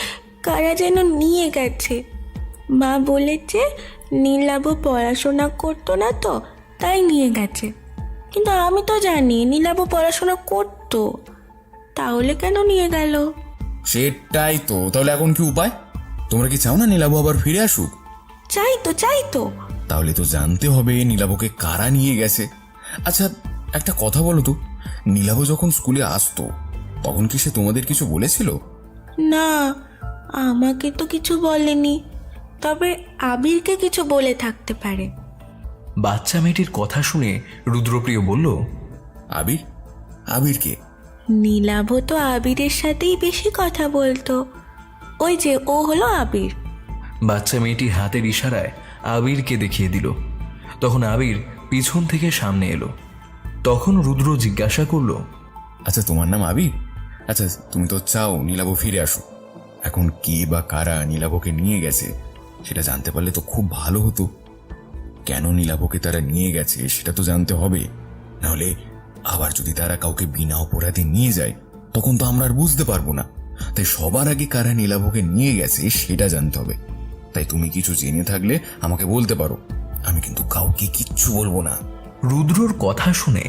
কারা যেন নিয়ে গেছে। মা বলেছে নীলাভ পড়াশোনা করতো না তো, তাই নিয়ে গেছে। কিন্তু আমি তো জানি নীলাভ পড়াশোনা করতো, তাহলে কেন নিয়ে গেল? সেটাই তো। তাহলে এখন কি উপায়? তোমরা কি চাও না নীলাভ আবার ফিরে আসুক? চাই তো। তাহলে তো জানতে হবে নীলাভকে কারা নিয়ে গেছে। আচ্ছা, একটা কথা বলো তো, নীলাভ যখন স্কুলে আসতো তখন কি সে তোমাদের কিছু বলেছিল? না, আমাকে তো কিছু বলেনি, তবে আবিরকে কিছু বলে থাকতে পারে। বাচ্চা মেয়েটির কথা শুনে রুদ্রপ্রিয় বলল, আবির? আবির কে? নীলাভ তো আবিরের সাথেই বেশি কথা বলতো, ওই যে ও হলো আবির। বাচ্চা মেয়েটি হাতের ইশারায় আবিরকে দেখিয়ে দিল। তখন আবির পিছন থেকে সামনে এলো। তখন রুদ্র জিজ্ঞাসা করলো, আচ্ছা, তোমার নাম আবির? আচ্ছা, তুমি তো চাও নীলাভ ফিরে আসুক। এখন কে বা কারা নীলাভকে নিয়ে গেছে সেটা জানতে পারলে তো খুব ভালো হতো। কেন নীলাভকে তারা নিয়ে গেছে সেটা তো জানতে হবে, নাহলে আবার যদি তারা কাউকে বিনা অপরাধে নিয়ে যায় তখন তো আমরা আর বুঝতে পারবো না। তাই সবার আগে কারা নীলাভকে নিয়ে গেছে সেটা জানতে হবে। তাই তুমি কিছু জেনে থাকলে আমাকে বলতে পারো, আমি কিন্তু কাউকে কিচ্ছু বলবো না। রুদ্রর কথা শুনে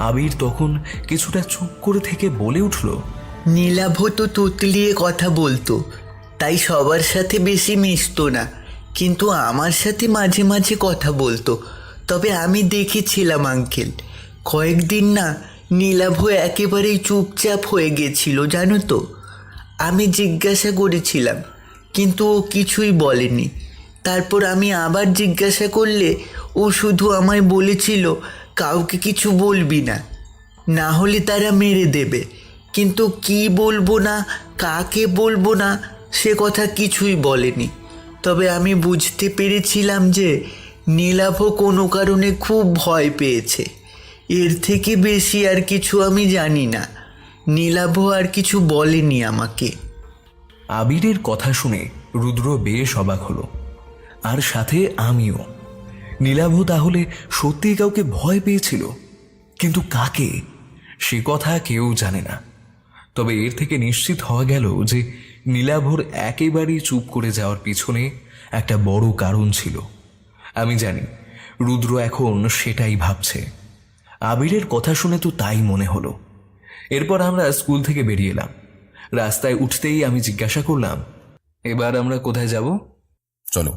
আবির তখন কিছুটা চুপ করে থেকে বলে উঠল, নীলাভ তো তুতলিয়ে কথা বলতো, তাই সবার সাথে বেশি মিশতো না, কিন্তু আমার সাথে মাঝে মাঝে কথা বলতো। তবে আমি দেখেছিলাম আঙ্কেল, কয়েকদিন না নীলাভ একেবারেই চুপচাপ হয়ে গেছিল জানো তো। আমি জিজ্ঞাসা করেছিলাম, কিন্তু ও কিছুই বলেনি। তারপর আমি আবার জিজ্ঞাসা করলে ও শুধু আমায় বলেছিল কাউকে কিছু বলবি না, না হলে তারা মেরে দেবে। কিন্তু কি বলবো না, কাকে বলবো না, সে কথা কিছুই বলেনি। তবে আমি বুঝতে পেরেছিলাম যে নীলাভ কোনো কারণে খুব ভয় পেয়েছে। এর থেকে বেশি আর কিছু আমি জানি না। নীলাভ আর কিছু বলেনি আমাকে। আবিরের কথা শুনে রুদ্র বেশ অবাক হলো, আর সাথে আমিও। নীলাভ তাহলে সত্যিই কাউকে ভয় পেয়েছিল, কিন্তু কাকে সে কথা কেউ জানে না। তবে এর থেকে নিশ্চিত হওয়া গেল যে নীলাভর একেবারেই চুপ করে যাওয়ার পিছনে একটা বড় কারণ ছিল। আমি জানি রুদ্র এখন সেটাই ভাবছে। আবিরের কথা শুনে তো তাই মনে হলো। এরপর আমরা স্কুল থেকে বেরিয়ে এলাম। রাস্তায় উঠতেই আমি জিজ্ঞাসা করলাম, এবার আমরা কোথায় যাব? চলো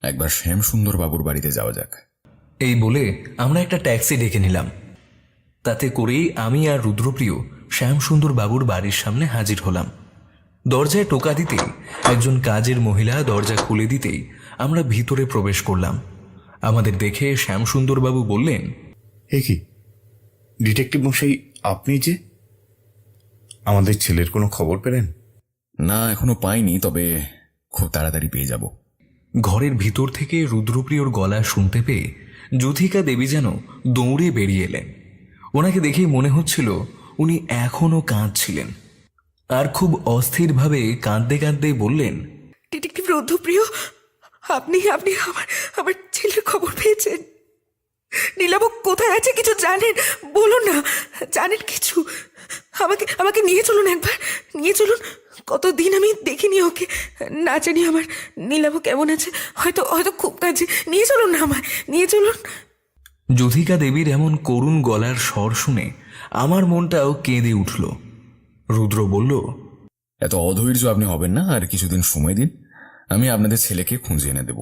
একবার শ্যামসুন্দর বাবুর বাড়িতে যাওয়া যাক। এই বলে আমরা একটা ট্যাক্সি ডেকে নিলাম। তাতে করেই আমি আর রুদ্রপ্রিয় শ্যামসুন্দর বাবুর বাড়ির সামনে হাজির হলাম। দরজায় টোকা দিতেই একজন কাজের মহিলা দরজা খুলে দিতেই আমরা ভিতরে প্রবেশ করলাম। আমাদের দেখে শ্যামসুন্দর বাবু বললেন, এ কি ডিটেকটিভ মশাই, আপনি যে? আমাদের ছেলের কোনো খবর পেলেন? না, এখনো পাইনি, তবে খুব তাড়াতাড়ি পেয়ে যাব। ঘরের ভিতর থেকে রুদ্রপ্রিয়র গলা শুনতে পেয়ে যুথিকা দেবী যেন দৌড়ে বেরিয়ে এলেন। ওনাকে দেখেই মনে হচ্ছিল উনি এখনও কাঁদছিলেন, আর খুব অস্থিরভাবে কাঁদতে কাঁদতে বললেন, ডিটেকটিভ রুদ্রপ্রিয়, আপনি আপনি আমার আমার ছেলের খবর পেয়েছেন? নীলাভ কোথায় আছে কিছু জানেন? বলুন না, জানেন কিছু? আমাকে আমাকে নিয়ে চলুন, একবার নিয়ে চলুন। কতদিন আমি দেখিনি ওকে। না জানি আমার নীলাভ কেমন আছে, হয়তো হয়তো খুব কাছে। নিয়ে চলুন না, আমায় নিয়ে চলুন। যুথিকা দেবীর এমন করুণ গলার স্বর শুনে আমার মনটাও কেঁদে উঠল। রুদ্র বলল, এত অধৈর্য আপনি হবেন না, আর কিছুদিন সময় দিন, আমি আপনাদের ছেলেকে খুঁজে এনে দেব।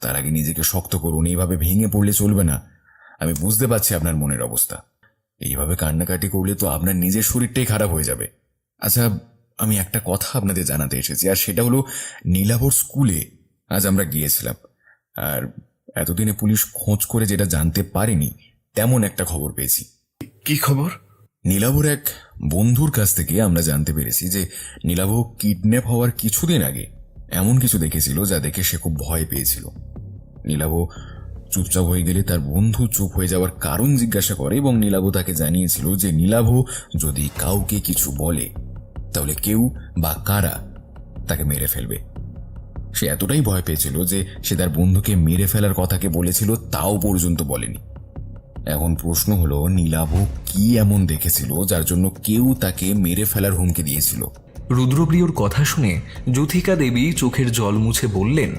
তার আগে নিজেকে শক্ত করুন, এইভাবে ভেঙে পড়লে চলবে না। আমি বুঝতে পারছি আপনার মনের অবস্থা। এইভাবে কান্নাকাটি করলে তো আপনার নিজের শরীরটাই খারাপ হয়ে যাবে। আচ্ছা, আমি একটা কথা আপনাদের জানাতে এসেছি, আর সেটা হলো নীলাভর স্কুলে আজ আমরা গিয়েছিলাম, আর এতদিনে পুলিশ খোঁজ করে যেটা জানতে পারেনি তেমন একটা খবর পেয়েছি। কি খবর? নীলাভর এক বন্ধুর কাছ থেকে আমরা জানতে পেরেছি যে নীলাভ কিডন্যাপ হওয়ার কিছুদিন আগে এমন কিছু দেখেছিল যা দেখে সে খুব ভয় পেয়েছিল। নীলাভ চুপচাপ হয়ে গেলে তার বন্ধু চুপ হয়ে যাওয়ার কারণ জিজ্ঞাসা করে, এবং নীলাভ তাকে জানিয়েছিল যে নীলাভ যদি কাউকে কিছু বলে তাহলে কেউ বা কারা তাকে মেরে ফেলবে। সে এতটাই ভয় পেয়েছিল যে সে তার বন্ধুকে মেরে ফেলার কথাকে বলেছিল, তাও পর্যন্ত বলেনি। এখন প্রশ্ন হলো, নীলাভ কি এমন দেখেছিল যার জন্য কেউ তাকে মেরে ফেলার হুমকি দিয়েছিল? রুদ্রপ্রিয়র কথা শুনে যুথিকা দেবী চোখের জল মুছে বললেন,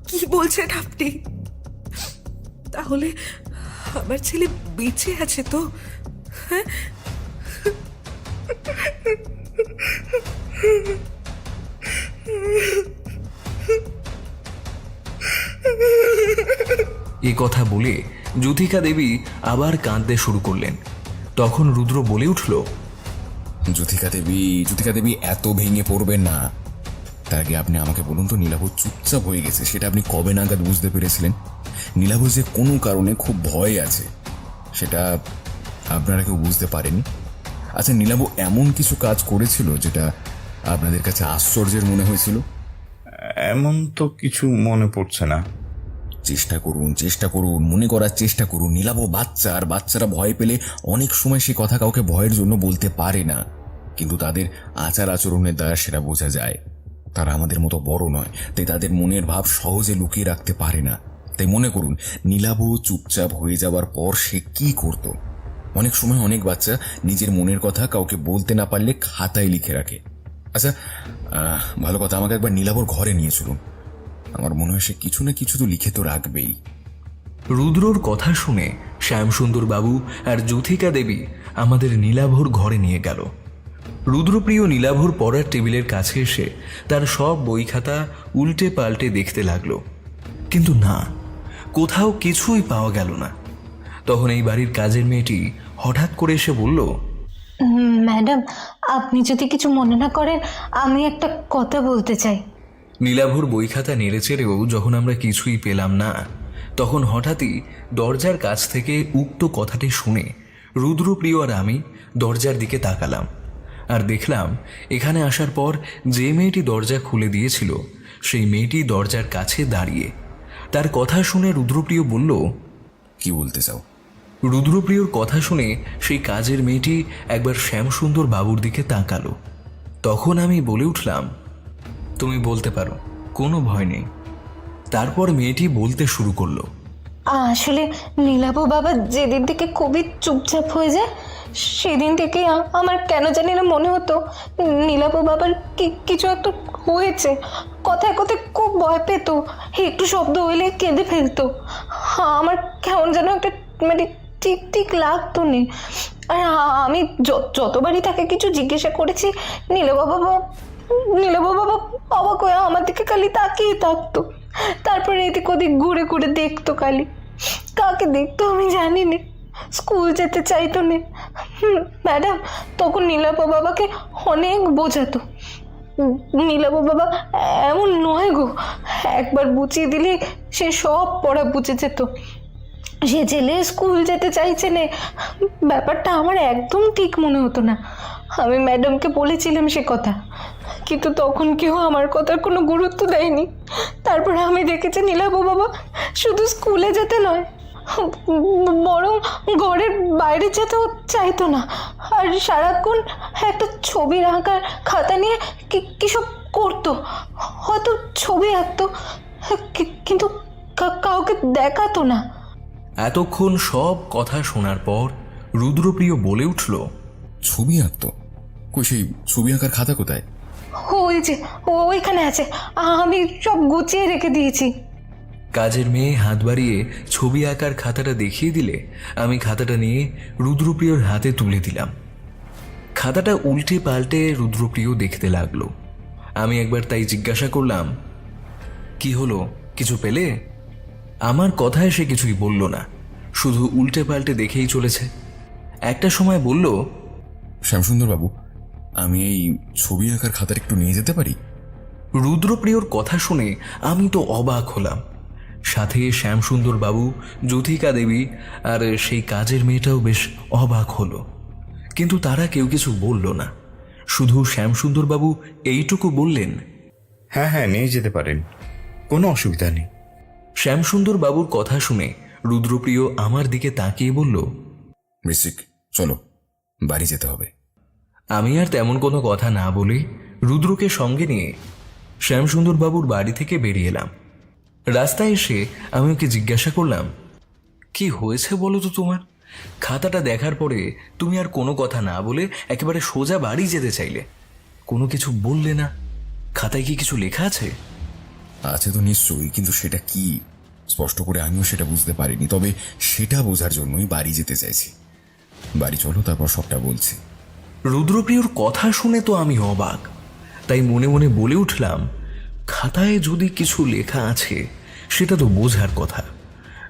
কি বলছেন আপনি? তাহলে আমার ছেলে বেঁচে আছে তো? হ্যাঁ, এ কথা বলে যুথিকা দেবী আবার কাঁদতে শুরু করলেন। তখন রুদ্র বলে উঠল, যুথিকা দেবী এত ভেঙে পড়বেন না। তার আগে আপনি আমাকে বলুন তো, নীলাভ চুপচাপ হয়ে গেছে সেটা আপনি কবে নাগাদ বুঝতে পেরেছিলেন? নীলাভ যে কোনো কারণে খুব ভয় আছে সেটা আপনারা কেউ বুঝতে পারেনি? আচ্ছা, নীলাভ এমন কিছু কাজ করেছিল যেটা আপনাদের কাছে আশ্চর্যের মনে হয়েছিল? এমন তো কিছু মনে পড়ছে না। চেষ্টা করুন, মনে করার চেষ্টা করুন। নীলাভ বাচ্চা, আর বাচ্চারা ভয় পেলে অনেক সময় সে কথা কাউকে ভয়ের জন্য বলতে পারে না, কিন্তু তাদের আচার আচরণের দ্বারা সেটা বোঝা যায়। তারা আমাদের মতো বড় নয়, তাই তাদের মনের ভাব সহজে লুকিয়ে রাখতে পারে না। তাই মনে করুন, নীলাভ চুপচাপ হয়ে যাওয়ার পর সে কি করত। অনেক সময় অনেক বাচ্চা নিজের মনের কথা কাউকে বলতে না পারলে খাতায় লিখে রাখে। আচ্ছা, ভালো কথা, আমাকে একবার নীলাভর ঘরে নিয়ে চলুন। আমার মনে হয় সে কিছু না কিছু তো লিখে তো রাখবেই। রুদ্রর কথা শুনে শ্যামসুন্দর বাবু আর যুথিকা দেবী আমাদের নীলাভর ঘরে নিয়ে গেল। রুদ্রপ্রিয় নীলাভর পড়ার টেবিলের কাছে এসে তার সব বই খাতা উল্টে পাল্টে দেখতে লাগলো, কিন্তু না, কোথাও কিছুই পাওয়া গেল না। তখন এই বাড়ির কাজের মেয়েটি হঠাৎ করে এসে বলল, ম্যাডাম, আপনি যদি কিছু মনে না করেন, আমি একটা কথা বলতে চাই। নীলাভর বই খাতা নেড়ে চেড়েও যখন আমরা কিছুই পেলাম না, তখন হঠাৎই দরজার কাছ থেকে উক্ত কথাটি শুনে রুদ্রপ্রিয় আর আমি দরজার দিকে তাকালাম, আর দেখলাম এখানে আসার পর যে মেয়েটি দরজা খুলে দিয়েছিল সেই মেয়েটি দরজার কাছে দাঁড়িয়ে। তার কথা শুনে রুদ্রপ্রিয় বলল, কি বলতে চাও? রুদ্রপ্রিয়র কথা শুনে সেই কাজের মেয়েটি একবার শ্যামসুন্দর বাবুর দিকে তাকালো। তখন আমি বলে উঠলাম, তুমি বলতে পারো, কোনো ভয় নেই। তারপর মেয়েটি বলতে শুরু করলো, আসলে নীলাভ বাবা যেদিন থেকে খুবই চুপচাপ হয়ে যায় সেদিন থেকে আমার কেন জানি না মনে হতো নীলাভ বাবার কিছু একটা হয়েছে। কথায় কথায় খুব ভয় পেত, একটু শব্দ হইলে কেঁদে ফেলতো। আমার কেমন যেন একটা মানে ঠিক ঠিক লাগতো না। আর আমি যতবারই তাকে কিছু জিজ্ঞাসা করেছি নীলাভ বাবা অবাক হয়ে আমার দিকে খালি তাকিয়ে থাকতো। তারপরে এদিক ওদিক ঘুরে ঘুরে দেখতো খালি। কাকে দেখতো আমি জানি না। স্কুল যেতে চাইতো না। ম্যাডাম তখন নীলাভ বাবাকে অনেক বোঝাতো। নীলাভ বাবা এমন নয় গো, একবার বুঝিয়ে দিলে সে সব পড়া বুঝে যেত। সে ছেলে স্কুল যেতে চাইছে না, ব্যাপারটা আমার একদম ঠিক মনে হতো না। আমি ম্যাডামকে বলেছিলাম সে কথা, কিন্তু তখন কেউ আমার কথার কোনো গুরুত্ব দেয়নি। তারপরে আমি দেখেছি নীলাভ বাবা শুধু স্কুলে যেতে নয়, বরং ঘরের বাইরে যেতেও চাইতো না। আর সারাক্ষণ একটা ছবি আঁকার খাতা নিয়ে কি সব করতো। হয়তো ছবি আঁকতো, কিন্তু কাউকে দেখাতো না। এতক্ষণ সব কথা শোনার পর রুদ্রপ্রিয় বলে উঠল, ছবি আঁকতো? কই, সেই ছবি আঁকার খাতা কোথায়? ওই যে ওইখানে আছে, আমি সব গুছিয়ে রেখে দিয়েছি। কাজের মেয়ে হাত বাড়িয়ে ছবি আঁকার খাতাটা দেখিয়ে দিলে আমি খাতাটা নিয়ে রুদ্রপ্রিয়র হাতে তুলে দিলাম। খাতাটা উল্টে পাল্টে রুদ্রপ্রিয় দেখতে লাগলো। আমি একবার তাই জিজ্ঞাসা করলাম, কি হলো, কিছু পেলে? আমার কথায় সে কিছুই বলল না, শুধু উল্টে পাল্টে দেখেই চলেছে। একটা সময় বলল, শ্যামসুন্দর বাবু, আমি এই ছবি আঁকার খাতাটা একটু নিয়ে যেতে পারি? রুদ্রপ্রিয়র কথা শুনে আমি তো অবাক হলাম। সাথে শ্যামসুন্দর বাবু, জ্যোতিকা দেবী আর সেই কাজের মেয়েটাও বেশ অবাক হলো। কিন্তু তারা কেউ কিছু বলল না। শুধু শ্যামসুন্দর বাবু এইটুকু বললেন, হ্যাঁ হ্যাঁ, নিয়ে যেতে পারেন, কোনো অসুবিধা নেই। শ্যামসুন্দর বাবুর কথা শুনে রুদ্রপ্রিয় আমার দিকে তাকিয়ে বলল, ঋষিক, চলো, বাড়ি যেতে হবে। আমি আর তেমন কোনো কথা না বলে রুদ্রকে সঙ্গে নিয়ে শ্যামসুন্দর বাবুর বাড়ি থেকে বেরিয়ে এলাম। রাস্তায় এসে আমি ওকে জিজ্ঞাসা করলাম, কি হয়েছে বলো তো তোমার? খাতাটা দেখার পরে তুমি আর কোনো কথা না বলে একেবারে সোজা বাড়ি যেতে চাইলে, কোনো কিছু বললে না। খাতায় কি কিছু লেখা আছে? আছে তো নিশ্চয়ই, কিন্তু সেটা কি স্পষ্ট করে আমিও সেটা বুঝতে পারিনি। তবে সেটা বোঝার জন্যই বাড়ি যেতে চাইছি। বাড়ি চলো, তারপর সবটা বলছি। রুদ্রপ্রিয়র কথা শুনে তো আমি অবাক, তাই মনে মনে বলে উঠলাম, খাতায় যদি কিছু লেখা আছে সেটা তো বোঝার কথা।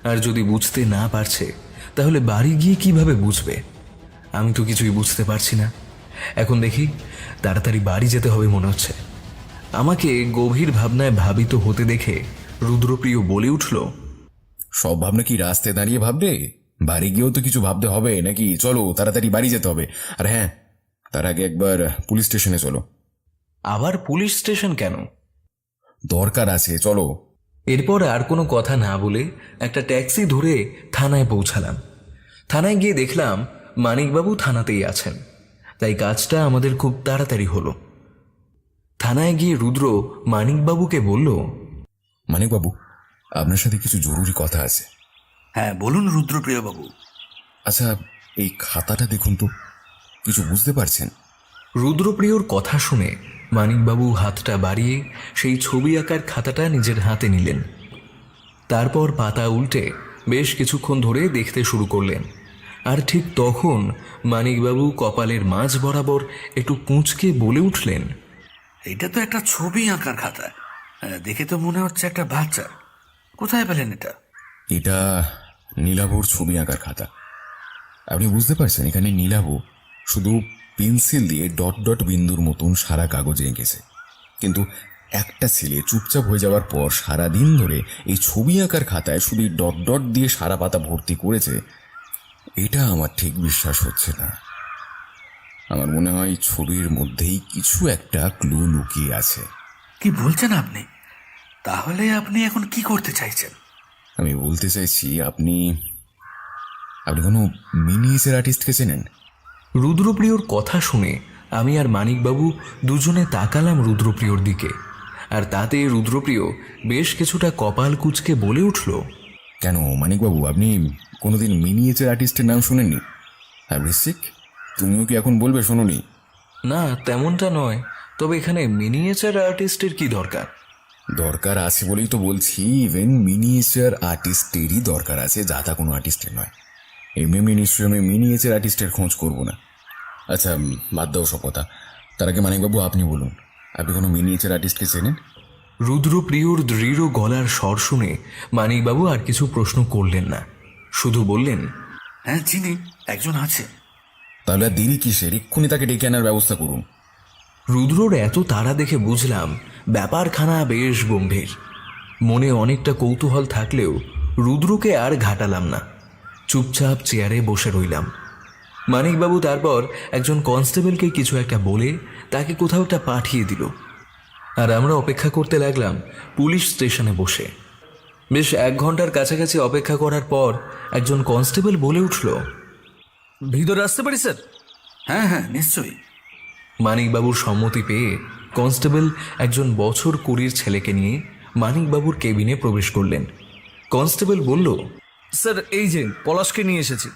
আর যদি বুঝতে না পারছে তাহলে বাড়ি গিয়ে কিভাবে বুঝবে? আমি তো কিছুই বুঝতে পারছি না। এখন দেখি তাড়াতাড়ি বাড়ি যেতে হবে মনে হচ্ছে। আমাকে গভীর ভাবনায় ভাবিত হতে দেখে রুদ্রপ্রিয় বলে উঠল, সব ভাবনা কি রাস্তায় দাঁড়িয়ে ভাববে? বাড়ি গিয়েও তো কিছু ভাবতে হবে নাকি? চলো, তাড়াতাড়ি বাড়ি যেতে হবে। আর হ্যাঁ, তার আগে একবার পুলিশ স্টেশনে চলো। আবার পুলিশ স্টেশন কেন? দরকার আছে, চলো। এরপর আর কোনো কথা না বলে একটা ট্যাক্সি ধরে থানায় পৌঁছালাম। থানায় গিয়ে দেখলাম মানিকবাবু থানাতেই আছেন, তাই কাজটা আমাদের খুব তাড়াতাড়ি হলো। থানায় গিয়ে রুদ্র মানিকবাবুকে বলল, মানিকবাবু, আপনার সাথে কিছু জরুরি কথা আছে। হ্যাঁ বলুন রুদ্রপ্রিয় বাবু। আচ্ছা, এই খাতাটা দেখুন তো, কিছু বুঝতে পারছেন? রুদ্রপ্রিয়র কথা শুনে মানিকবাবু হাতটা বাড়িয়ে সেই ছবি আঁকার খাতাটা নিজের হাতে নিলেন। তারপর পাতা উল্টে বেশ কিছুক্ষণ ধরে দেখতে শুরু করলেন। আর ঠিক তখন মানিকবাবু কপালের মাঝ বরাবর একটু কুঁচকে বলে উঠলেন, এটা তো একটা ছবি আঁকার খাতা, দেখে তো মনে হচ্ছে একটা বাচ্চা। কোথায় পেলেন এটা? এটা নীলাভর ছবি আঁকার খাতা। আপনি বুঝতে পারছেন, এখানে নীলাভ শুধু পেন্সিল দিয়ে ডট ডট বিন্দুর মতন সারা কাগজে এঁকেছে, কিন্তু একটা ছেলে চুপচাপ হয়ে যাওয়ার পর সারাদিন ধরে এই ছবি আঁকার খাতায় শুধু ডট ডট দিয়ে সারা পাতা ভর্তি করেছে। এটা আমার ঠিক বিশ্বাস হচ্ছে না। আমার মনে হয় ছবির মধ্যেই কিছু একটা ক্লু লুকিয়ে আছে। কি বলছেন আপনি? তাহলে আপনি এখন কি করতে চাইছেন? আমি বলতে চাইছি, আপনি কোনো মিনিয়েচার আর্টিস্টকে চেনেন? রুদ্রপ্রিয়র কথা শুনে আমি আর মানিকবাবু দুজনে তাকালাম রুদ্রপ্রিয়র দিকে, আর তাতে রুদ্রপ্রিয় বেশ কিছুটা কপাল কুঁচকে বলে উঠল, কেন মানিকবাবু, আপনি কোনোদিন মিনিয়েচার আর্টিস্টের নাম শুনেননি? হ্যাঁ ঋষিক, তুমিও কি এখন বলবে শোনোনি? না তেমনটা নয়, তবে এখানে মিনিয়েচার আর্টিস্টের কি দরকার? দরকার আছে বলেই তো বলছি, ইভেন মিনিয়েচার আর্টিস্টেরই দরকার আছে, যা তা কোনো আর্টিস্টের নয়। এমনি নিশ্চয়ই আমি মিনিয়েচার আর্টিস্টের খোঁজ করবো না। আচ্ছা বাদ দাও সব কথা, তার আগে মানিকবাবু আপনি বলুন, আপনি কোনো মিনিয়েচার আর্টিস্টকে চেনেন? রুদ্রপ্রিয়র দৃঢ় গলার স্বর শুনে মানিকবাবু আর কিছু প্রশ্ন করলেন না, শুধু বললেন, হ্যাঁ চিনি, একজন আছে। তাহলে আর দেরি কিসের, এক্ষুনি তাকে ডেকে আনার ব্যবস্থা করুন। রুদ্রর এত তাড়া দেখে বুঝলাম ব্যাপারখানা বেশ গম্ভীর। মনে অনেকটা কৌতূহল থাকলেও রুদ্রকে আর ঘাটালাম না, চুপচাপ চেয়ারে বসে রইলাম। মানিকবাবু তারপর একজন কনস্টেবলকে কিছু একটা বলে তাকে কোথাও একটা পাঠিয়ে দিল, আর আমরা অপেক্ষা করতে লাগলাম পুলিশ স্টেশনে বসে। বেশ 1 ঘন্টার কাছাকাছি অপেক্ষা করার পর একজন কনস্টেবল বলে উঠল, ভিতরে আসতে পারি স্যার? হ্যাঁ হ্যাঁ নিশ্চয়ই। মানিকবাবুর সম্মতি পেয়ে কনস্টেবল একজন বছর 20 ছেলেকে নিয়ে মানিকবাবুর কেবিনে প্রবেশ করলেন। কনস্টেবল বলল, স্যার এই যে পলাশকে নিয়ে এসেছি।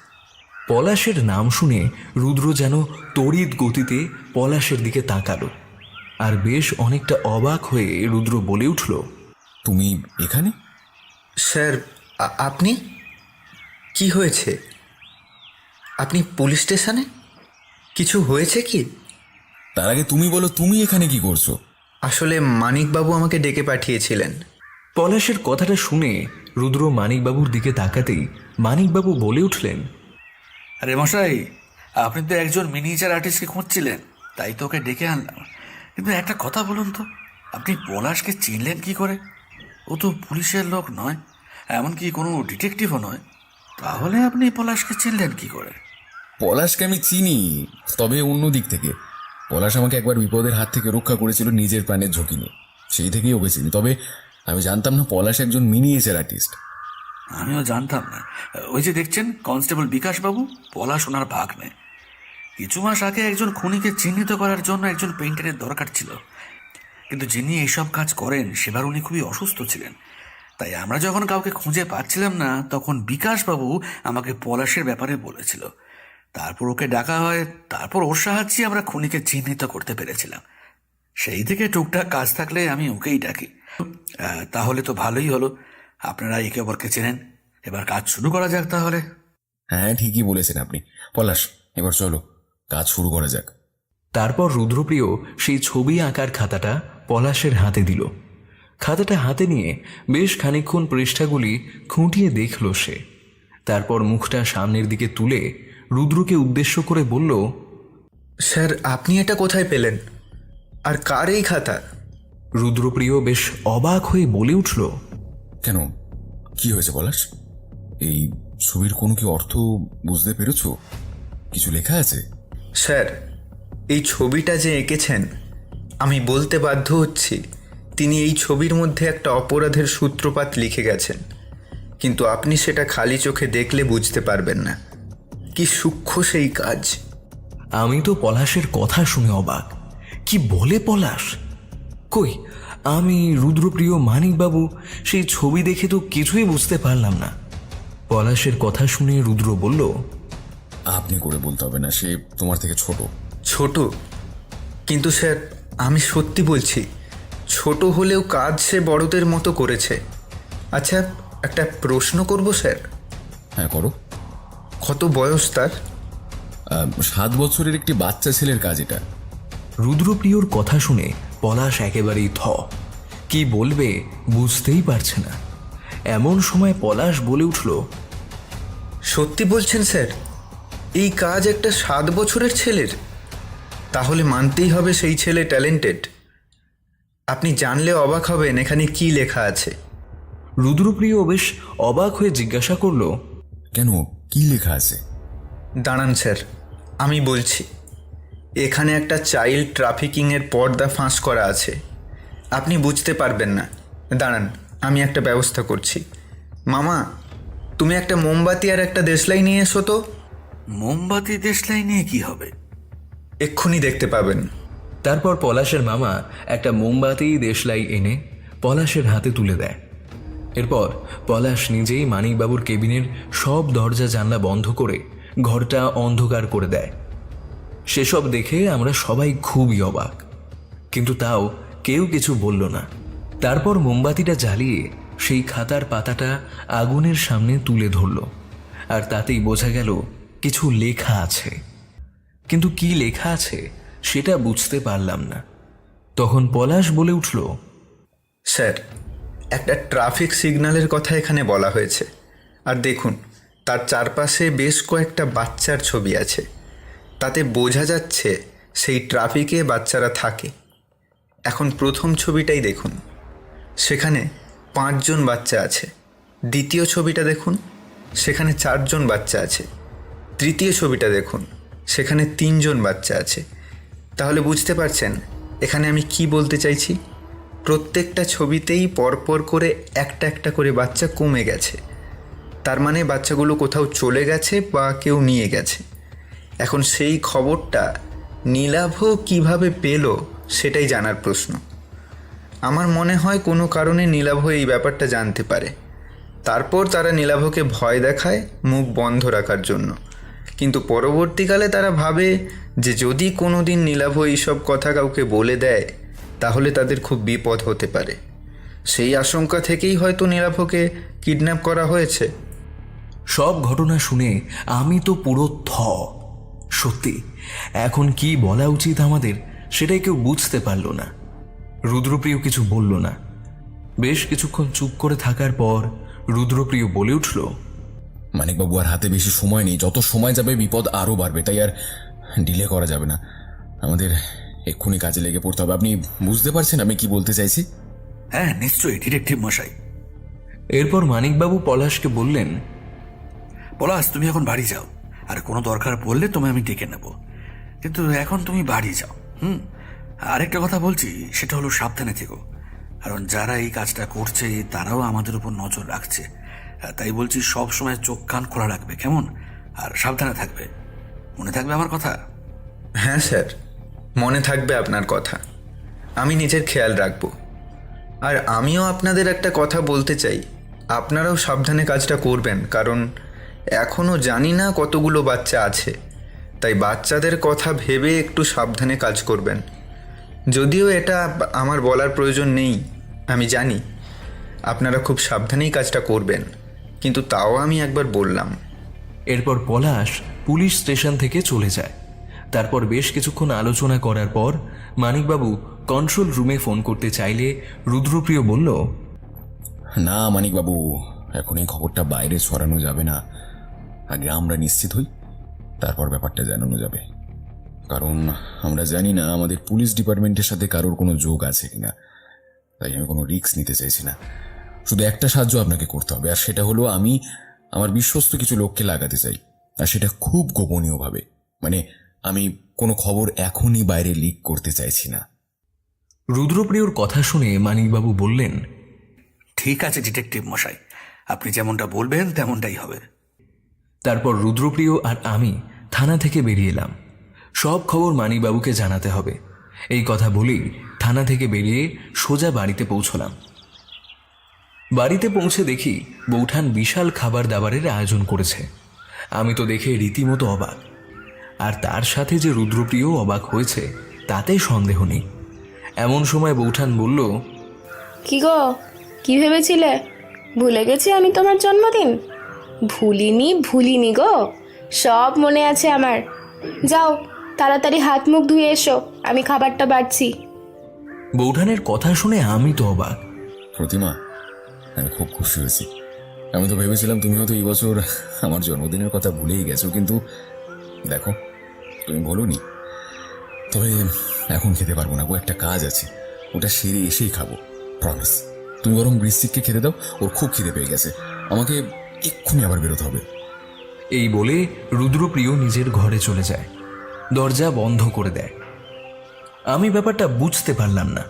পলাশের নাম শুনে রুদ্র যেন তড়িৎ গতিতে পলাশের দিকে তাকালো, আর বেশ অনেকটা অবাক হয়ে রুদ্র বলে উঠল, তুমি এখানে? স্যার আপনি? কি হয়েছে? আপনি পুলিশ স্টেশনে? কিছু হয়েছে কি? তার আগে তুমি বলো, তুমি এখানে কি করছো? আসলে মানিকবাবু আমাকে ডেকে পাঠিয়েছিলেন। পলাশের কথাটা শুনে রুদ্র মানিকবাবুর দিকে তাকাতেই মানিকবাবু বলে উঠলেন, আরে মশাই, আপনি তো একজন মিনিয়েচার আর্টিস্টকে খুঁজছিলেন, তাই তো ওকে ডেকে আনলাম। কিন্তু একটা কথা বলুন তো, আপনি পলাশকে চিনলেন কি করে? ও তো পুলিশের লোক নয়, এমনকি কোনো ডিটেকটিভও নয়, তাহলে আপনি পলাশকে চিনলেন কি করে? পলাশকে আমি চিনি, তবে অন্য দিক থেকে। পলাশ আমাকে একবার বিপদের হাত থেকে রক্ষা করেছিল নিজের প্রাণের ঝুঁকি নিয়ে, সেই থেকেই ওকে চিনি। তবে আমি জানতাম না পলাশ একজন মিনিয়েচার আর্টিস্ট। আমিও জানতাম না। ওই যে দেখছেন কনস্টেবল বিকাশবাবু, পলাশ ওনার ভাগ্নে। কিছু মাস আগে একজন খুনিকে চিহ্নিত করার জন্য একজন পেইন্টারের দরকার ছিল, কিন্তু যিনি এইসব কাজ করেন সেবার উনি খুবই অসুস্থ ছিলেন। তাই আমরা যখন কাউকে খুঁজে পাচ্ছিলাম না, তখন বিকাশবাবু আমাকে পলাশের ব্যাপারে বলেছিল। তারপর ওকে ডাকা হয়, তারপর ওর সাহায্যে আমরা খুনিকে চিহ্নিত করতে পেরেছিলাম। সেই থেকে টুকটাক কাজ থাকলে আমি ওকেই ডাকি। তাহলে তো ভালোই হলো, আপনারা একে অপরকে চেনেন। এবার কাজ শুরু করা যাক তাহলে। হ্যাঁ ঠিকই বলেছেন আপনি। পলাশ, এবার চলো কাজ শুরু করা যাক। তারপর রুদ্রপ্রিয় সেই ছবি আঁকার খাতাটা পলাশের হাতে দিল। খাতাটা হাতে নিয়ে বেশ খানিকক্ষণ পৃষ্ঠাগুলি খুঁটিয়ে দেখল সে। তারপর মুখটা সামনের দিকে তুলে রুদ্রকে উদ্দেশ্য করে বলল, স্যার আপনি এটা কোথায় পেলেন? আর কার এই খাতা? রুদ্রপ্রিয় বেশ অবাক হয়ে বলে উঠল, কেন, কি হয়েছে পলাশ? এই ছবির কোনো কি অর্থ বুঝতে পেরেছো? কিছু লেখা আছে? স্যার এই ছবিটা যে এঁকেছেন, আমি বলতে বাধ্য হচ্ছি তিনি এই ছবির মধ্যে একটা অপরাধের সূত্রপাত লিখে গেছেন, কিন্তু আপনি সেটা খালি চোখে দেখলে বুঝতে পারবেন না। কি সূক্ষ্ম সেই কাজ! আমি তো পলাশের কথা শুনে অবাক। কি বলে পলাশ? কই, আমি রুদ্রপ্রিয় মানিকবাবু সেই ছবি দেখে তো কিছুই বুঝতে পারলাম না। পলাশের কথা শুনে রুদ্র বলল, আপনি করে বলতে হবে না, সে তোমার থেকে ছোট। ছোট? কিন্তু স্যার আমি সত্যি বলছি, ছোট হলেও কাজ সে বড়দের মতো করেছে। আচ্ছা একটা প্রশ্ন করব স্যার? হ্যাঁ করো। কত বয়স তার? 7 বছরের একটি বাচ্চা ছেলের কাজ এটা। রুদ্রপ্রিয়র কথা শুনে পলাশ একেবারেই থ। কি বলবে বুঝতেই পারছে না। এমন সময় পলাশ বলে উঠল, সত্যি বলছেন স্যার? এই কাজ একটা 7 বছরের ছেলের? তাহলে মানতেই হবে সেই ছেলে ট্যালেন্টেড। আপনি জানলে অবাক হবেন এখানে কি লেখা আছে। রুদ্রপ্রিয় বেশ অবাক হয়ে জিজ্ঞাসা করল, কেন, কি লেখা আছে? দাঁড়ান স্যার, আমি বলছি। এখানে একটা চাইল্ড ট্রাফিকিংয়ের পর্দা ফাঁস করা আছে। আপনি বুঝতে পারবেন না, দাঁড়ান আমি একটা ব্যবস্থা করছি। মামা তুমি একটা মোমবাতি আর একটা দেশলাই নিয়ে এসো তো। মোমবাতি দেশলাই নিয়ে কি হবে? এক্ষুনি দেখতে পাবেন। তারপর পলাশের মামা একটা মোমবাতি দেশলাই এনে পলাশের হাতে তুলে দেয়। এরপর পলাশ নিজেই মানিকবাবুর কেবিনের সব দরজা জানলা বন্ধ করে ঘরটা অন্ধকার করে দেয়। সেসব দেখে আমরা সবাই খুবই অবাক, কিন্তু তাও কেউ কিছু বলল না। তারপর মোমবাতিটা জ্বালিয়ে সেই খাতার পাতাটা আগুনের সামনে তুলে ধরল, আর তাতেই বোঝা গেল কিছু লেখা আছে, কিন্তু কি লেখা আছে সেটা বুঝতে পারলাম না। তখন পলাশ বলে উঠল, স্যার, একটা ট্রাফিক সিগন্যালের কথা এখানে বলা হয়েছে, আর দেখুন তার চারপাশে বেশ কয়েকটা বাচ্চার ছবি আছে। তাতে বোঝা যাচ্ছে সেই ট্রাফিকে বাচ্চারা থাকে। এখন প্রথম ছবিটাই দেখুন, সেখানে 5 জন বাচ্চা আছে। দ্বিতীয় ছবিটা দেখুন, সেখানে 4 জন বাচ্চা আছে। তৃতীয় ছবিটা দেখুন, সেখানে 3 জন বাচ্চা আছে। তাহলে বুঝতে পারছেন এখানে আমি কি বলতে চাইছি? প্রত্যেকটা ছবিতেই পরপর করে একটা একটা করে বাচ্চা কমে গেছে। তার মানে বাচ্চাগুলো কোথাও চলে গেছে বা কেউ নিয়ে গেছে। এখন সেই খবরটা নীলাভ কিভাবে পেল সেটাই জানার প্রশ্ন। আমার মনে হয় কোনো কারণে নীলাভ এই ব্যাপারটা জানতে পারে। তারপর তারা নীলাভকে ভয় দেখায় মুখ বন্ধ রাখার জন্য, কিন্তু পরবর্তীকালে তারা ভাবে যে যদি কোনো দিন নীলাভ এইসব কথা কাউকে বলে দেয় তাহলে তাদের খুব বিপদ হতে পারে। সেই আশঙ্কা থেকেই হয়তো নীলাভকে কিডন্যাপ করা হয়েছে। সব ঘটনা শুনে আমি তো পুরো সত্যি এখন কি বলা উচিত আমাদের সেটাই কেউ বুঝতে পারল না। রুদ্রপ্রিয় কিছু বলল না। বেশ কিছুক্ষণ চুপ করে থাকার পর রুদ্রপ্রিয় বলে উঠল, মানিকবাবু, আর হাতে বেশি সময় নেই। যত সময় যাবে বিপদ আরও বাড়বে, তাই আর ডিলে করা যাবে না। আমাদের এক্ষুনি কাজে লেগে পড়তে হবে। আপনি বুঝতে পারছেন আমি কি বলতে চাইছি? হ্যাঁ, নিশ্চয়ই ডিটেকটিভ মশাই। এরপর মানিকবাবু পলাশকে বললেন, পলাশ, তুমি এখন বাড়ি যাও, আর কোনো দরকার পড়লে তোমায় আমি ডেকে নেব, কিন্তু এখন তুমি বাড়ি যাও। আরেকটা কথা বলছি, সেটা হলো সাবধানে থেকো, কারণ যারা এই কাজটা করছে তারাও আমাদের উপর নজর রাখছে। তাই বলছি সব সময় চোখ কান খোলা রাখবে, কেমন? আর সাবধানে থাকবে, মনে থাকবে আমার কথা? হ্যাঁ স্যার, মনে থাকবে আপনার কথা। আমি নিজের খেয়াল রাখব। আর আমিও আপনাদের একটা কথা বলতে চাই, আপনারাও সাবধানে কাজটা করবেন, কারণ এখনও জানি না কতগুলো বাচ্চা আছে। তাই বাচ্চাদের কথা ভেবে একটু সাবধানে কাজ করবেন। যদিও এটা আমার বলার প্রয়োজন নেই, আমি জানি আপনারা খুব সাবধানেই কাজটা করবেন, কিন্তু তাও আমি একবার বললাম। এরপর পলাশ পুলিশ স্টেশন থেকে চলে যায়। তারপর বেশ কিছুক্ষণ আলোচনা করার পর মানিকবাবু কন্ট্রোল রুমে ফোন করতে চাইলে রুদ্রপ্রিয় বলল, না মানিকবাবু, এখন এই খবরটা বাইরে ছড়ানো যাবে না। আগে আমরা নিশ্চিত হই, তারপর ব্যাপারটা জানানো যাবে। কারণ আমরা জানি না আমাদের পুলিশ ডিপার্টমেন্টের সাথে কারোর কোনো যোগ আছে কিনা। তাই আমি কোনো রিস্ক নিতে চাইছি না। শুধু একটা সাহায্য আপনাকে করতে হবে, আর সেটা হলো আমি আমার বিশ্বস্ত কিছু লোককে লাগাতে চাই, আর সেটা খুব গোপনীয়ভাবে। মানে আমি কোনো খবর এখনই বাইরে লিক করতে চাইছি না। রুদ্রপ্রিয়র কথা শুনে মানিকবাবু বললেন, ঠিক আছে ডিটেকটিভ মশাই, আপনি যেমনটা বলবেন তেমনটাই হবে। তারপর রুদ্রপ্রিয় আর আমি থানা থেকে বেরিয়ে এলাম। সব খবর মানিকবাবুকে জানাতে হবে, এই কথা বলেই থানা থেকে বেরিয়ে সোজা বাড়িতে পৌঁছলাম। বাড়িতে পৌঁছে দেখি বৌঠান বিশাল খাবার দাবারের আয়োজন করেছে। আমি তো দেখে রীতিমতো অবাক, আর তার সাথে যে রুদ্রপ্রিয় অবাক হয়েছে তাতে সন্দেহ নেই। এমন সময় বৌঠান বলল, কি গো, কি ভেবেছিলে ভুলে গেছি আমি তোমার জন্মদিন? ভুলিনি গো, সব মনে আছে আমার। যাও তাড়াতাড়ি হাত মুখ ধুয়ে এসো, আমি খাবারটা বাড়ছি। বৌঠানের কথা শুনে আমি তো অবাক। প্রতিমা, আমি খুব খুশি হয়েছি। আমি তো ভেবেছিলাম তুমি হয়তো এই বছর আমার জন্মদিনের কথা ভুলেই গেছো, কিন্তু দেখো তুমি বলোনি। তবে এখন খেতে পারবো না গো, একটা কাজ আছে, ওটা সেরে এসেই খাবো, প্রমিস। তুমি বরং বৃশ্চিককে খেতে দাও, ওর খুব খিদে পেয়ে গেছে। আমাকে এক্ষুনি আবার বেরোতে হবে। এই বলে রুদ্রপ্রিয় নিজের ঘরে চলে যায়, দরজা বন্ধ করে দেয়। আমি ব্যাপারটা বুঝতে পারলাম না।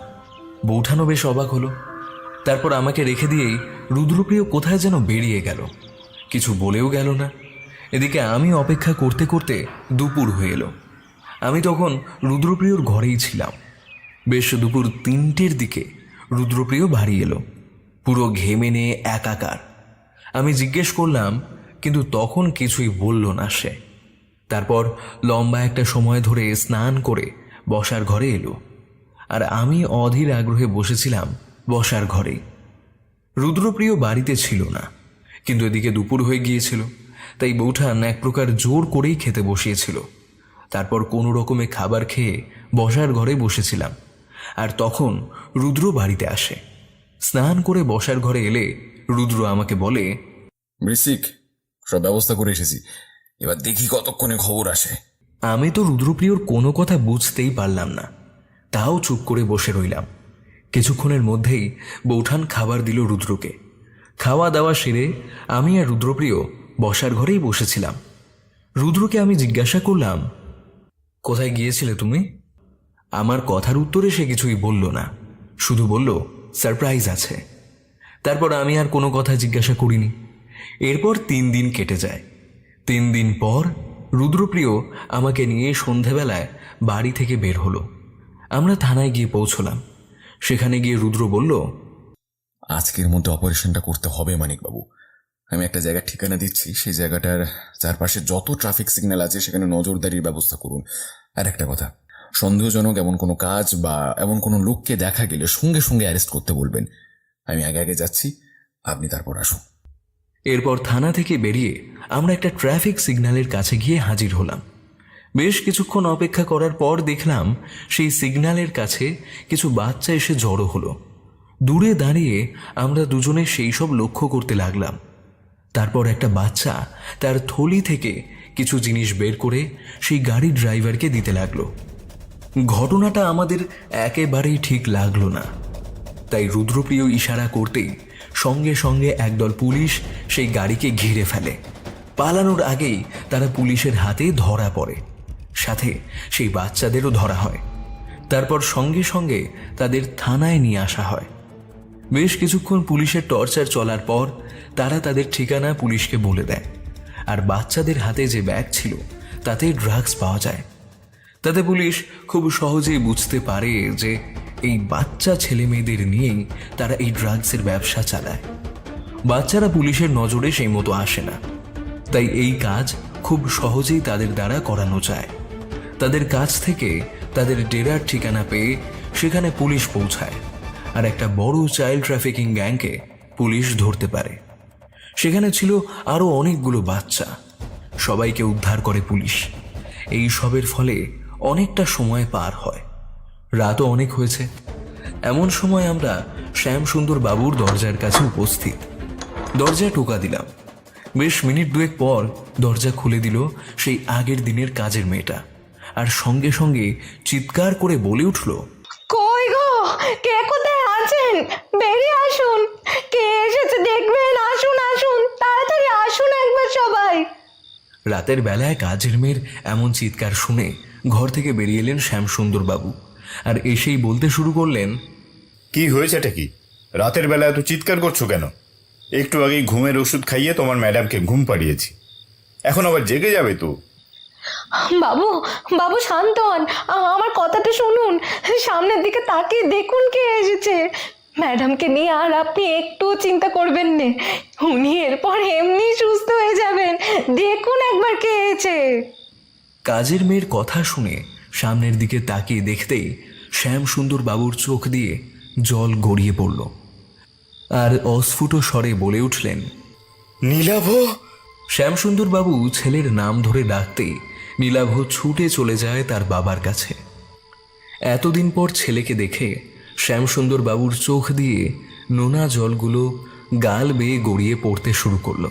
বৌঠানও বেশ অবাক হলো। তারপর আমাকে রেখে দিয়েই রুদ্রপ্রিয় কোথায় যেন বেরিয়ে গেল, কিছু বলেও গেল না। এদিকে আমি অপেক্ষা করতে করতে দুপুর হয়ে এলো। আমি তখন রুদ্রপ্রিয়র ঘরেই ছিলাম। বেশ দুপুর 3টের দিকে রুদ্রপ্রিয় বাড়ি এলো, পুরো ঘেমে নিয়ে একাকার। আমি জিজ্ঞেস করলাম, কিন্তু তখন কিছুই বলল না সে। তারপর লম্বা একটা সময় ধরে স্নান করে বসার ঘরে এলো, আর আমি অধীর আগ্রহে বসেছিলাম বসার ঘরে। রুদ্রপ্রিয় বাড়িতে ছিল না, কিন্তু এদিকে দুপুর হয়ে গিয়েছিল, তাই বৌঠান এক প্রকার জোর করেই খেতে বসিয়েছিল। তারপর কোনো রকমে খাবার খেয়ে বসার ঘরে বসেছিলাম, আর তখন রুদ্র বাড়িতে আসে। স্নান করে বসার ঘরে এলে রুদ্র আমাকে বলে, বৃশ্চিক, সব ব্যবস্থা করে এসেছি, এবার দেখি কতক্ষণে খবর আসে। আমি তো রুদ্রপ্রিয়র কোনো কথা বুঝতেই পারলাম না, তাও চুপ করে বসে রইলাম। কিছুক্ষণের মধ্যেই বৌঠান খাবার দিল রুদ্রকে। খাওয়া দাওয়া সেরে আমি আর রুদ্রপ্রিয় বসার ঘরেই বসেছিলাম। রুদ্রকে আমি জিজ্ঞাসা করলাম, কোথায় গিয়েছিলে তুমি? আমার কথার উত্তরে সে কিছুই বলল না, শুধু বলল সারপ্রাইজ আছে। তারপর আমি আর কোনো কথা জিজ্ঞাসা করিনি। এরপর 3 দিন কেটে যায়। 3 দিন পর রুদ্রপ্রিয় আমাকে নিয়ে সন্ধেবেলায় বাড়ি থেকে বের হলো। আমরা থানায় গিয়ে পৌঁছলাম। সেখানে গিয়ে রুদ্র বলল, আজকের মধ্যে অপারেশনটা করতে হবে মানিকবাবু। আমি একটা জায়গার ঠিকানা দিচ্ছি, সেই জায়গাটার চারপাশে যত ট্রাফিক সিগন্যাল আছে সেখানে নজরদারির ব্যবস্থা করুন। আর একটা কথা, সন্দেহজনক এমন কোনো কাজ বা এমন কোনো লোককে দেখা গেলে সঙ্গে সঙ্গে অ্যারেস্ট করতে বলবেন। আমি আগে আগে যাচ্ছি, আপনি তারপর আসুন। এরপর থানা থেকে বেরিয়ে আমরা একটা ট্রাফিক সিগন্যালের কাছে গিয়ে হাজির হলাম। বেশ কিছুক্ষণ অপেক্ষা করার পর দেখলাম সেই সিগন্যালের কাছে কিছু বাচ্চা এসে জড়ো হলো। দূরে দাঁড়িয়ে আমরা দুজনে সেই সব লক্ষ্য করতে লাগলাম। তারপর একটা বাচ্চা তার থলি থেকে কিছু জিনিস বের করে সেই গাড়ির ড্রাইভারকে দিতে লাগলো। ঘটনাটা আমাদের একেবারেই ঠিক লাগলো না, তাই রুদ্রপ্রিয় ইশারা করতেই সঙ্গে সঙ্গে একদল পুলিশ সেই গাড়িকে ঘিরে ফেলে। পালানোর আগেই তারা পুলিশের হাতে ধরা পড়ে, সাথে সেই বাচ্চাদেরও ধরা হয়। তারপর সঙ্গে সঙ্গে তাদের থানায় নিয়ে আসা হয়। বেশ কিছুক্ষণ পুলিশের টর্চার চলার পর তারা তাদের ঠিকানা পুলিশকে বলে দেয়, আর বাচ্চাদের হাতে যে ব্যাগ ছিল তাতে ড্রাগস পাওয়া যায়। তাতে পুলিশ খুব সহজেই বুঝতে পারে যে এই বাচ্চা ছেলে মেয়েদের নিয়েই তারা এই ড্রাগসের ব্যবসা চালায়। বাচ্চারা পুলিশের নজরে সেই মতো আসে না, তাই এই কাজ খুব সহজেই তাদের দ্বারা করানো যায়। তাদের কাছ থেকে তাদের ডেরার ঠিকানা পেয়ে সেখানে পুলিশ পৌঁছায়, আর একটা বড় চাইল্ড ট্রাফিকিং গ্যাংকে পুলিশ ধরতে পারে। সেখানে ছিল আরও অনেকগুলো বাচ্চা, সবাইকে উদ্ধার করে পুলিশ। এই সবের ফলে অনেকটা সময় পার হয়, রাতও অনেক হয়েছে। এমন সময় আমরা শ্যামসুন্দর বাবুর দরজার কাছে উপস্থিত। দরজা টোকা দিলাম। বেশ মিনিট 2 পর দরজা খুলে দিল সেই আগের দিনের কাজের মেয়েটা, আর সঙ্গে সঙ্গে চিৎকার করে বলে উঠল, কই গো, কে কোথায় আছেন? বেরিয়ে আসুন, কে এসেছে দেখবেন, আসুন আসুন, তাড়াতাড়ি আসুন একবার সবাই। রাতের বেলায় কাজের মেয়ের এমন চিৎকার শুনে ঘর থেকে বেরিয়ে এলেন শ্যামসুন্দর বাবু, আর এসেই বলতে শুরু করলেন, কি হয়েছেটা কি? রাতের বেলা এত চিৎকার করছো কেন? একটু আগেই ঘুমের ওষুধ খাইয়ে তোমার ম্যাডামকে ঘুম পাড়িয়েছি, এখন আবার জেগে যাবে তো? বাবু বাবু শান্ত হন, আমার কথাটা শুনুন, সামনের দিকে তাকিয়ে দেখুন কে এসেছে। ম্যাডামকে নিয়ে আর আপনি একটু চিন্তা করবেন না, উনি এরপর এমনি সুস্থ হয়ে যাবেন। দেখুন একবার কে এসেছে। কাজের মেয়ের কথা শুনে সামনের দিকে তাকিয়ে দেখতেই শ্যামসুন্দর বাবুর চোখ দিয়ে জল গড়িয়ে পড়ল, আর অস্ফুট স্বরে বলে উঠলেন, নীলাভ। শ্যামসুন্দর বাবু ছেলের নাম ধরে ডাকতেই নীলাভ ছুটে চলে যায় তার বাবার কাছে। এতদিন পর ছেলেকে দেখে শ্যামসুন্দর বাবুর চোখ দিয়ে নোনা জলগুলো গাল বেয়ে গড়িয়ে পড়তে শুরু করলো।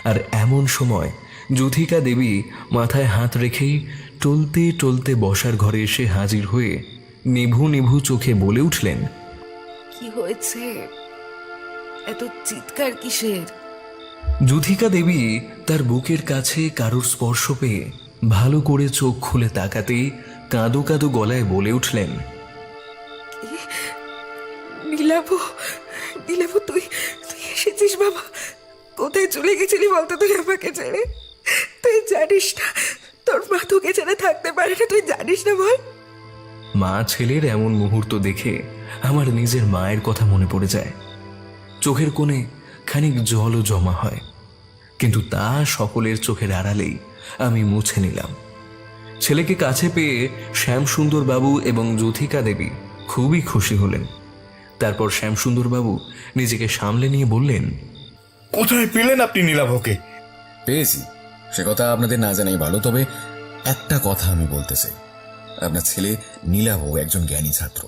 আর এমন সময় যুথিকা দেবী মাথায় হাত রেখেই টলতে টলতে বসার ঘরে এসে হাজির হয়ে নিভু নিভু চোখে বলে উঠলেন, কি হয়েছে? এত চিৎকার কিসের? যুথিকা দেবী তার বুকের কাছে কারোর স্পর্শ পেয়ে ভালো করে চোখ খুলে তাকাতেই কাঁদো কাঁদো গলায় বলে উঠলেন, নীলাভ, নীলাভ, তুই তুই এসেছিস বাবা, কোথায় চলে গেছিলি বলতো তুই আমাকে ছেড়ে? তুই জানিস না তোর মা তোকে ছেড়ে থাকতে পারে না, তুই জানিস না বল? মা ছেলের এমন মুহূর্ত দেখে আমার নিজের মায়ের কথা মনে পড়ে যায়। চোখের কোণে খানিক জলও জমা হয়, কিন্তু তা সকলের চোখের আড়ালেই আমি মুছে নিলাম। ছেলেকে কাছে পেয়ে শ্যামসুন্দর বাবু এবং জ্যোথিকা দেবী খুবই খুশি হলেন। তারপর শ্যামসুন্দর বাবু নিজেকে সামলে নিয়ে বললেন, কোথায় পেলেন আপনি নীলাভকে? পেয়েছি, সে কথা আপনাদের না জানাই ভালো। তবে একটা কথা আমি বলতে চাই, আপনার ছেলে নীলাভ একজন জ্ঞানী ছাত্র।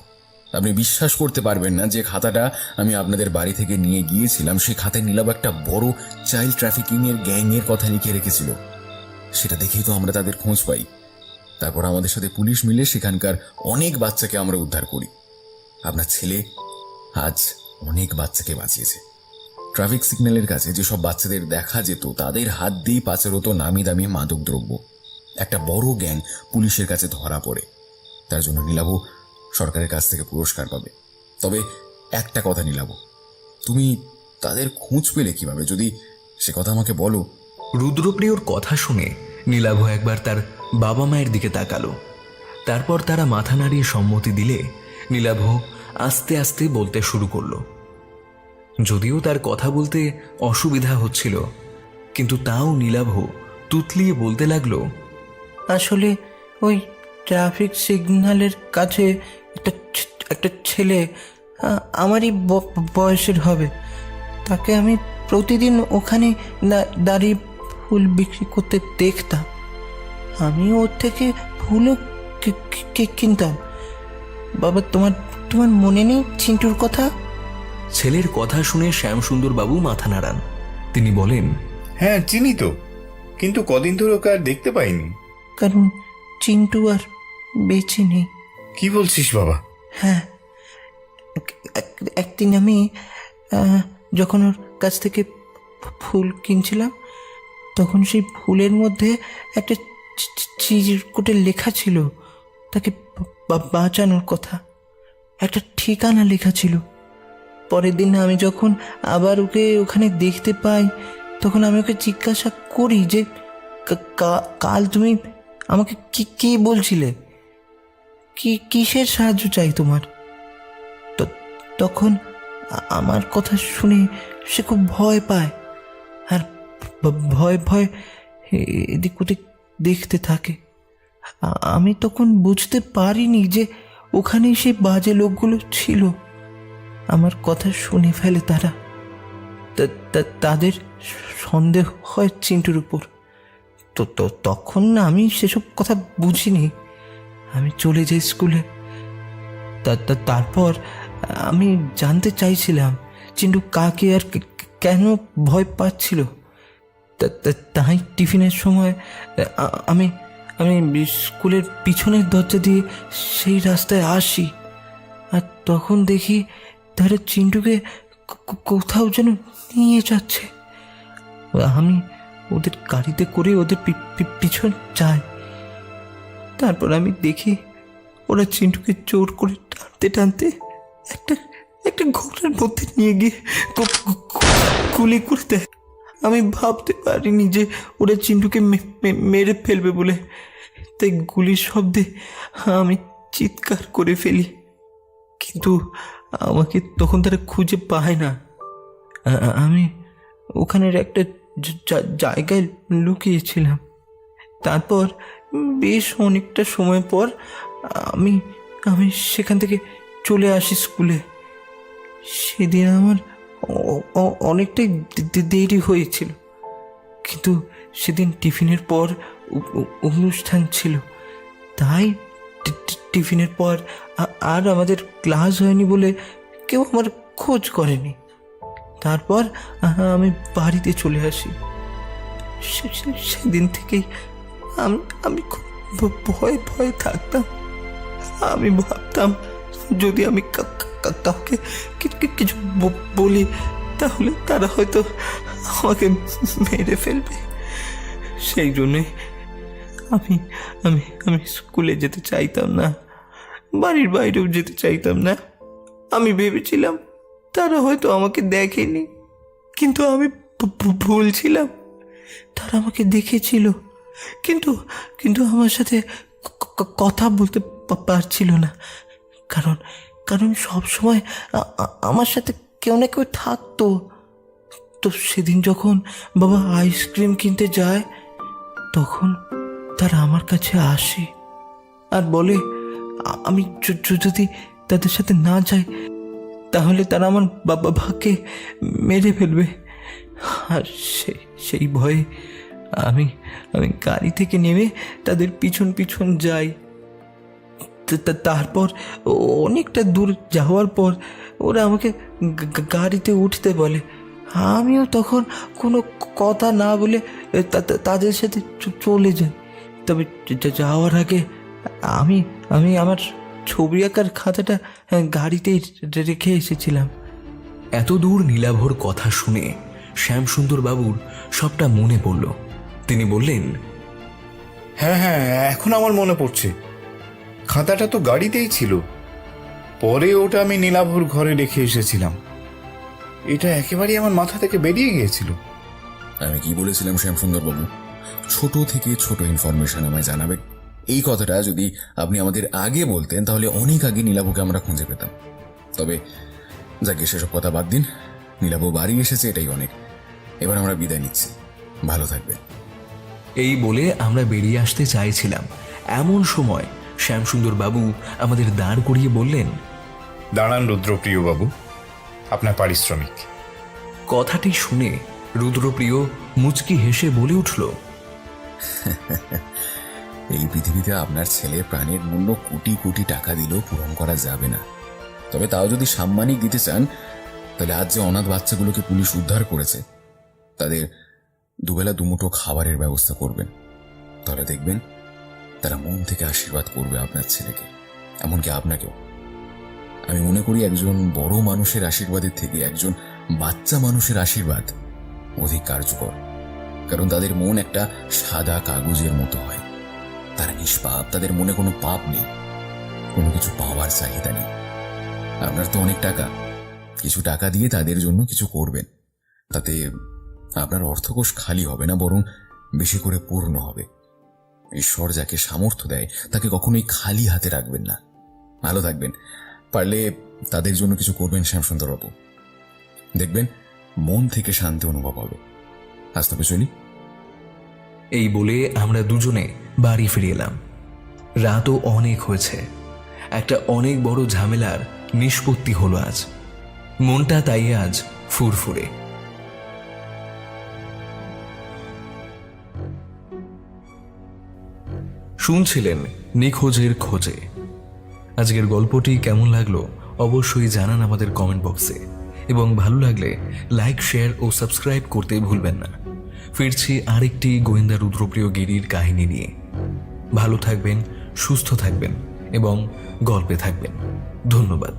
আপনি বিশ্বাস করতে পারবেন না যে খাতাটা আমি আপনাদের বাড়ি থেকে নিয়ে গিয়েছিলাম, সেই খাতায় নীলাভ একটা বড় চাইল্ড ট্রাফিকিং এর গ্যাংয়ের কথা লিখে রেখেছিল। সেটা দেখেই তো আমরা তাদের খোঁজ পাই। তারপর আমাদের সাথে পুলিশ মিলে সেখানকার অনেক বাচ্চাকে আমরা উদ্ধার করি। আপনার ছেলে আজ অনেক বাচ্চাকে বাঁচিয়েছে। ট্রাফিক সিগন্যালের কাছে যেসব বাচ্চাদের দেখা যেত তাদের হাত দিয়ে পাচার হতো নামি দামি মাদকদ্রব্য। একটা বড় গ্যাং পুলিশের কাছে ধরা পড়ে, তার জন্য নীলাভ সরকারের কাছ থেকে পুরস্কার পাবে। তবে একটা কথা নীলাভ, তুমি তাদের খোঁজ পেলে কিভাবে, যদি সে কথা আমাকে বলো। রুদ্রপ্রিয়র কথা শুনে নীলাভ একবার তার বাবা মায়ের দিকে তাকালো। তারপর তারা মাথা নাড়িয়ে সম্মতি দিলে নীলাভ আস্তে আস্তে বলতে শুরু করলো। যদিও তার কথা বলতে অসুবিধা হচ্ছিল, কিন্তু তাও নীলাভ তুতলিয়ে বলতে লাগলো, আসলে ওই ট্রাফিক সিগন্যালের কাছে একটা ছেলে আমারই বয়সের হবে, তাকে আমি প্রতিদিন ওখানে দাঁড়িয়ে ফুল বিক্রি করতে দেখতাম। আমি ওর থেকে ফুলও কিনতাম। বাবা, তোমার মনে নেই চিন্টুর কথা? ছেলের কথা শুনে শ্যামসুন্দর বাবু মাথা নাড়ান। তিনি বলেন, হ্যাঁ চিনি তো, কিন্তু কদিন ধরে ওকে আর দেখতে পাইনি। কারণ চিন্টু আর বেঁচে নেই। কি বলছিস বাবা? হ্যাঁ, একদিন আমি যখন ওর কাছ থেকে ফুল কিনছিলাম, তখন সেই ফুলের মধ্যে একটা চিরকুটে লেখা ছিল তাকে বাঁচানোর কথা, একটা ঠিকানা লেখা ছিল। পরের দিন আমি যখন আবার ওকে ওখানে দেখতে পাই, তখন আমি ওকে জিজ্ঞাসা করি যে কাল তুমি আমাকে কি বলছিলে, কিসের সাহায্য চাই তোমার? তখন আমার কথা শুনে সে খুব ভয় পায় আর ভয় এদিক ওদিক দেখতে থাকে। আমি তখন বুঝতে পারিনি যে ওখানেই সেই বাজে লোকগুলো ছিল। আমার কথা শুনে ফেলে তারা। তাদের সন্দেহ হয় চিন্টুর উপর। তো তখন আমি সেসব কথা বুঝিনি। আমি চলে যাই স্কুলে। তারপর আমি জানতে চাইছিলাম চিন্টু কাকে আর কেন ভয় পাচ্ছিল। তাই টিফিনের সময় আমি স্কুলের পিছনের দরজা দিয়ে সেই রাস্তায় আসি, আর তখন দেখি তারা চিন্টুকে কোথাও যেন নিয়ে যাচ্ছে। আমি ওদের গাড়িতে করে ওদের পিছন যাই। তারপর আমি দেখি ওরা চিন্টুকে জোর করে টানতে টানতে একটা ঘরের মধ্যে নিয়ে গিয়ে গুলি করে দেয়। আমি ভাবতে পারিনি যে ওরা চিন্টুকে মেরে ফেলবে বলে, তাই গুলির শব্দে আমি চিৎকার করে ফেলি। কিন্তু আমাকে তখন তারা খুঁজে পায় না। আমি ওখানের একটা জায়গায় লুকিয়েছিলাম। তারপর বেশ অনেকটা সময় পর আমি সেখান থেকে চলে আসি স্কুলে। সেদিন আমার অনেকটাই দেরি হয়েছিল, কিন্তু সেদিন টিফিনের পর অনুষ্ঠান ছিল, তাই টিফিনের পর আর আমাদের ক্লাস হয়নি বলে কেউ আমার খোঁজ করেনি। তারপর আমি বাড়িতে চলে আসি। সেদিন থেকেই আমি খুব ভয়ে থাকতাম। আমি ভাবতাম যদি আমি কাউকে কিছু বলি তাহলে তারা হয়তো আমাকে মেরে ফেলবে। সেই জন্যে আমি আমি আমি স্কুলে যেতে চাইতাম না, বাড়ির বাইরেও যেতে চাইতাম না। আমি ভেবেছিলাম তারা হয়তো আমাকে দেখেনি, কিন্তু আমি বলছিলাম তারা আমাকে দেখেছিল, কিন্তু কিন্তু আমার সাথে কথা বলতে পারছিল না, কারণ কারণ সবসময় আমার সাথে কেউ না কেউ থাকতো। তো সেদিন যখন বাবা আইসক্রিম কিনতে যায়, তখন তারা আমার কাছে আসে আর বলে আমি যদি তাদের সাথে না যাই তাহলে তারা আমার বাবাকে মেরে ফেলবে। আর সেই ভয়ে আমি আমি গাড়ি থেকে নেমে তাদের পিছন পিছন যাই। তারপর অনেকটা দূর যাওয়ার পর ওরা আমাকে গাড়িতে উঠতে বলে। আমিও তখন কোনো কথা না বলে তাদের সাথে চলে যাই। তবে যাওয়ার আগে আমি আমি আমার ছবি আঁকার খাতাটা গাড়িতেই রেখে এসেছিলাম। এত দূর নীলাভর কথা শুনে শ্যামসুন্দর বাবুর সবটা মনে পড়ল। তিনি বললেন, হ্যাঁ হ্যাঁ, এখন আমার মনে পড়ছে, খাতাটা তো গাড়িতেই ছিল, পরে ওটা আমি নীলাভর ঘরে রেখে এসেছিলাম। এটা একেবারেই আমার মাথা থেকে বেরিয়ে গিয়েছিল। আমি কি বলেছিলাম শ্যামসুন্দর বাবু, ছোট থেকে ছোট ইনফরমেশন আমায় জানাবে। এই কথাটা যদি আপনি আমাদের আগে বলতেন তাহলে অনেক আগে নীলাভকে আমরা খুঁজে পেতাম। তবে যাকে সেসব কথা বাদ দিন, নীলাভ বাড়ি এসেছে, এটাই অনেক। এবার আমরা বিদায় নিচ্ছি, ভালো থাকবেন। এই বলে আমরা বেরিয়ে আসতে চাইছিলাম, এমন সময় শ্যামসুন্দর বাবু আমাদের দাঁড় করিয়ে বললেন, দাঁড়ান রুদ্রপ্রিয় বাবু, আপনার পারিশ্রমিক। কথাটি শুনে রুদ্রপ্রিয় মুচকি হেসে বলে উঠল, এই পৃথিবীতে আপনার ছেলে প্রাণের মূল্য কোটি কোটি টাকা দিলেও পূরণ করা যাবে না। তবে তাও যদি সাম্মানিক দিতে চান, তাহলে আজ যে অনাথ বাচ্চাগুলোকে পুলিশ উদ্ধার করেছে তাদের দুবেলা দুমুঠো খাবারের ব্যবস্থা করবেন। তাহলে দেখবেন তারা মন থেকে আশীর্বাদ করবে আপনার ছেলেকে, এমনকি আপনাকেও। আমি মনে করি একজন বড় মানুষের আশীর্বাদের থেকে একজন বাচ্চা মানুষের আশীর্বাদ অধিক কার্যকর, কারণ তাদের মন একটা সাদা কাগজের মতো হয়। তারা নিষ্পাপ, তাদের মনে কোনো পাপ নেই, কোনো কিছু পাওয়ার চাহিদা নেই। আপনার তো অনেক টাকা, কিছু টাকা দিয়ে তাদের জন্য কিছু করবেন, তাতে আপনার অর্থকোষ খালি হবে না, বরং বেশি করে পূর্ণ হবে। ঈশ্বর যাকে সামর্থ্য দেয় তাকে কখনোই খালি হাতে রাখবেন না। ভালো থাকবেন, পারলে তাদের জন্য কিছু করবেন শ্যামসুন্দরবাবু, দেখবেন মন থেকে শান্তি অনুভব হবে। আজ তবে চলি। এই বলে আমরা দুজনে বাড়ি ফিরে এলাম। রাতও অনেক হয়েছে, একটা অনেক বড় ঝামেলার নিষ্পত্তি হলো আজ। মনটা তাই আজ ফুরফুরে। শুনছিলেন নিখোঁজের খোঁজে। আজকের গল্পটি কেমন লাগলো অবশ্যই জানান আমাদের কমেন্ট বক্সে, এবং ভালো লাগলে লাইক, শেয়ার ও সাবস্ক্রাইব করতে ভুলবেন না। ফিরছি আরেকটি গোয়েন্দা রুদ্রপ্রিয় গিরির কাহিনী নিয়ে। ভালো থাকবেন, সুস্থ থাকবেন এবং গল্পে থাকবেন। ধন্যবাদ।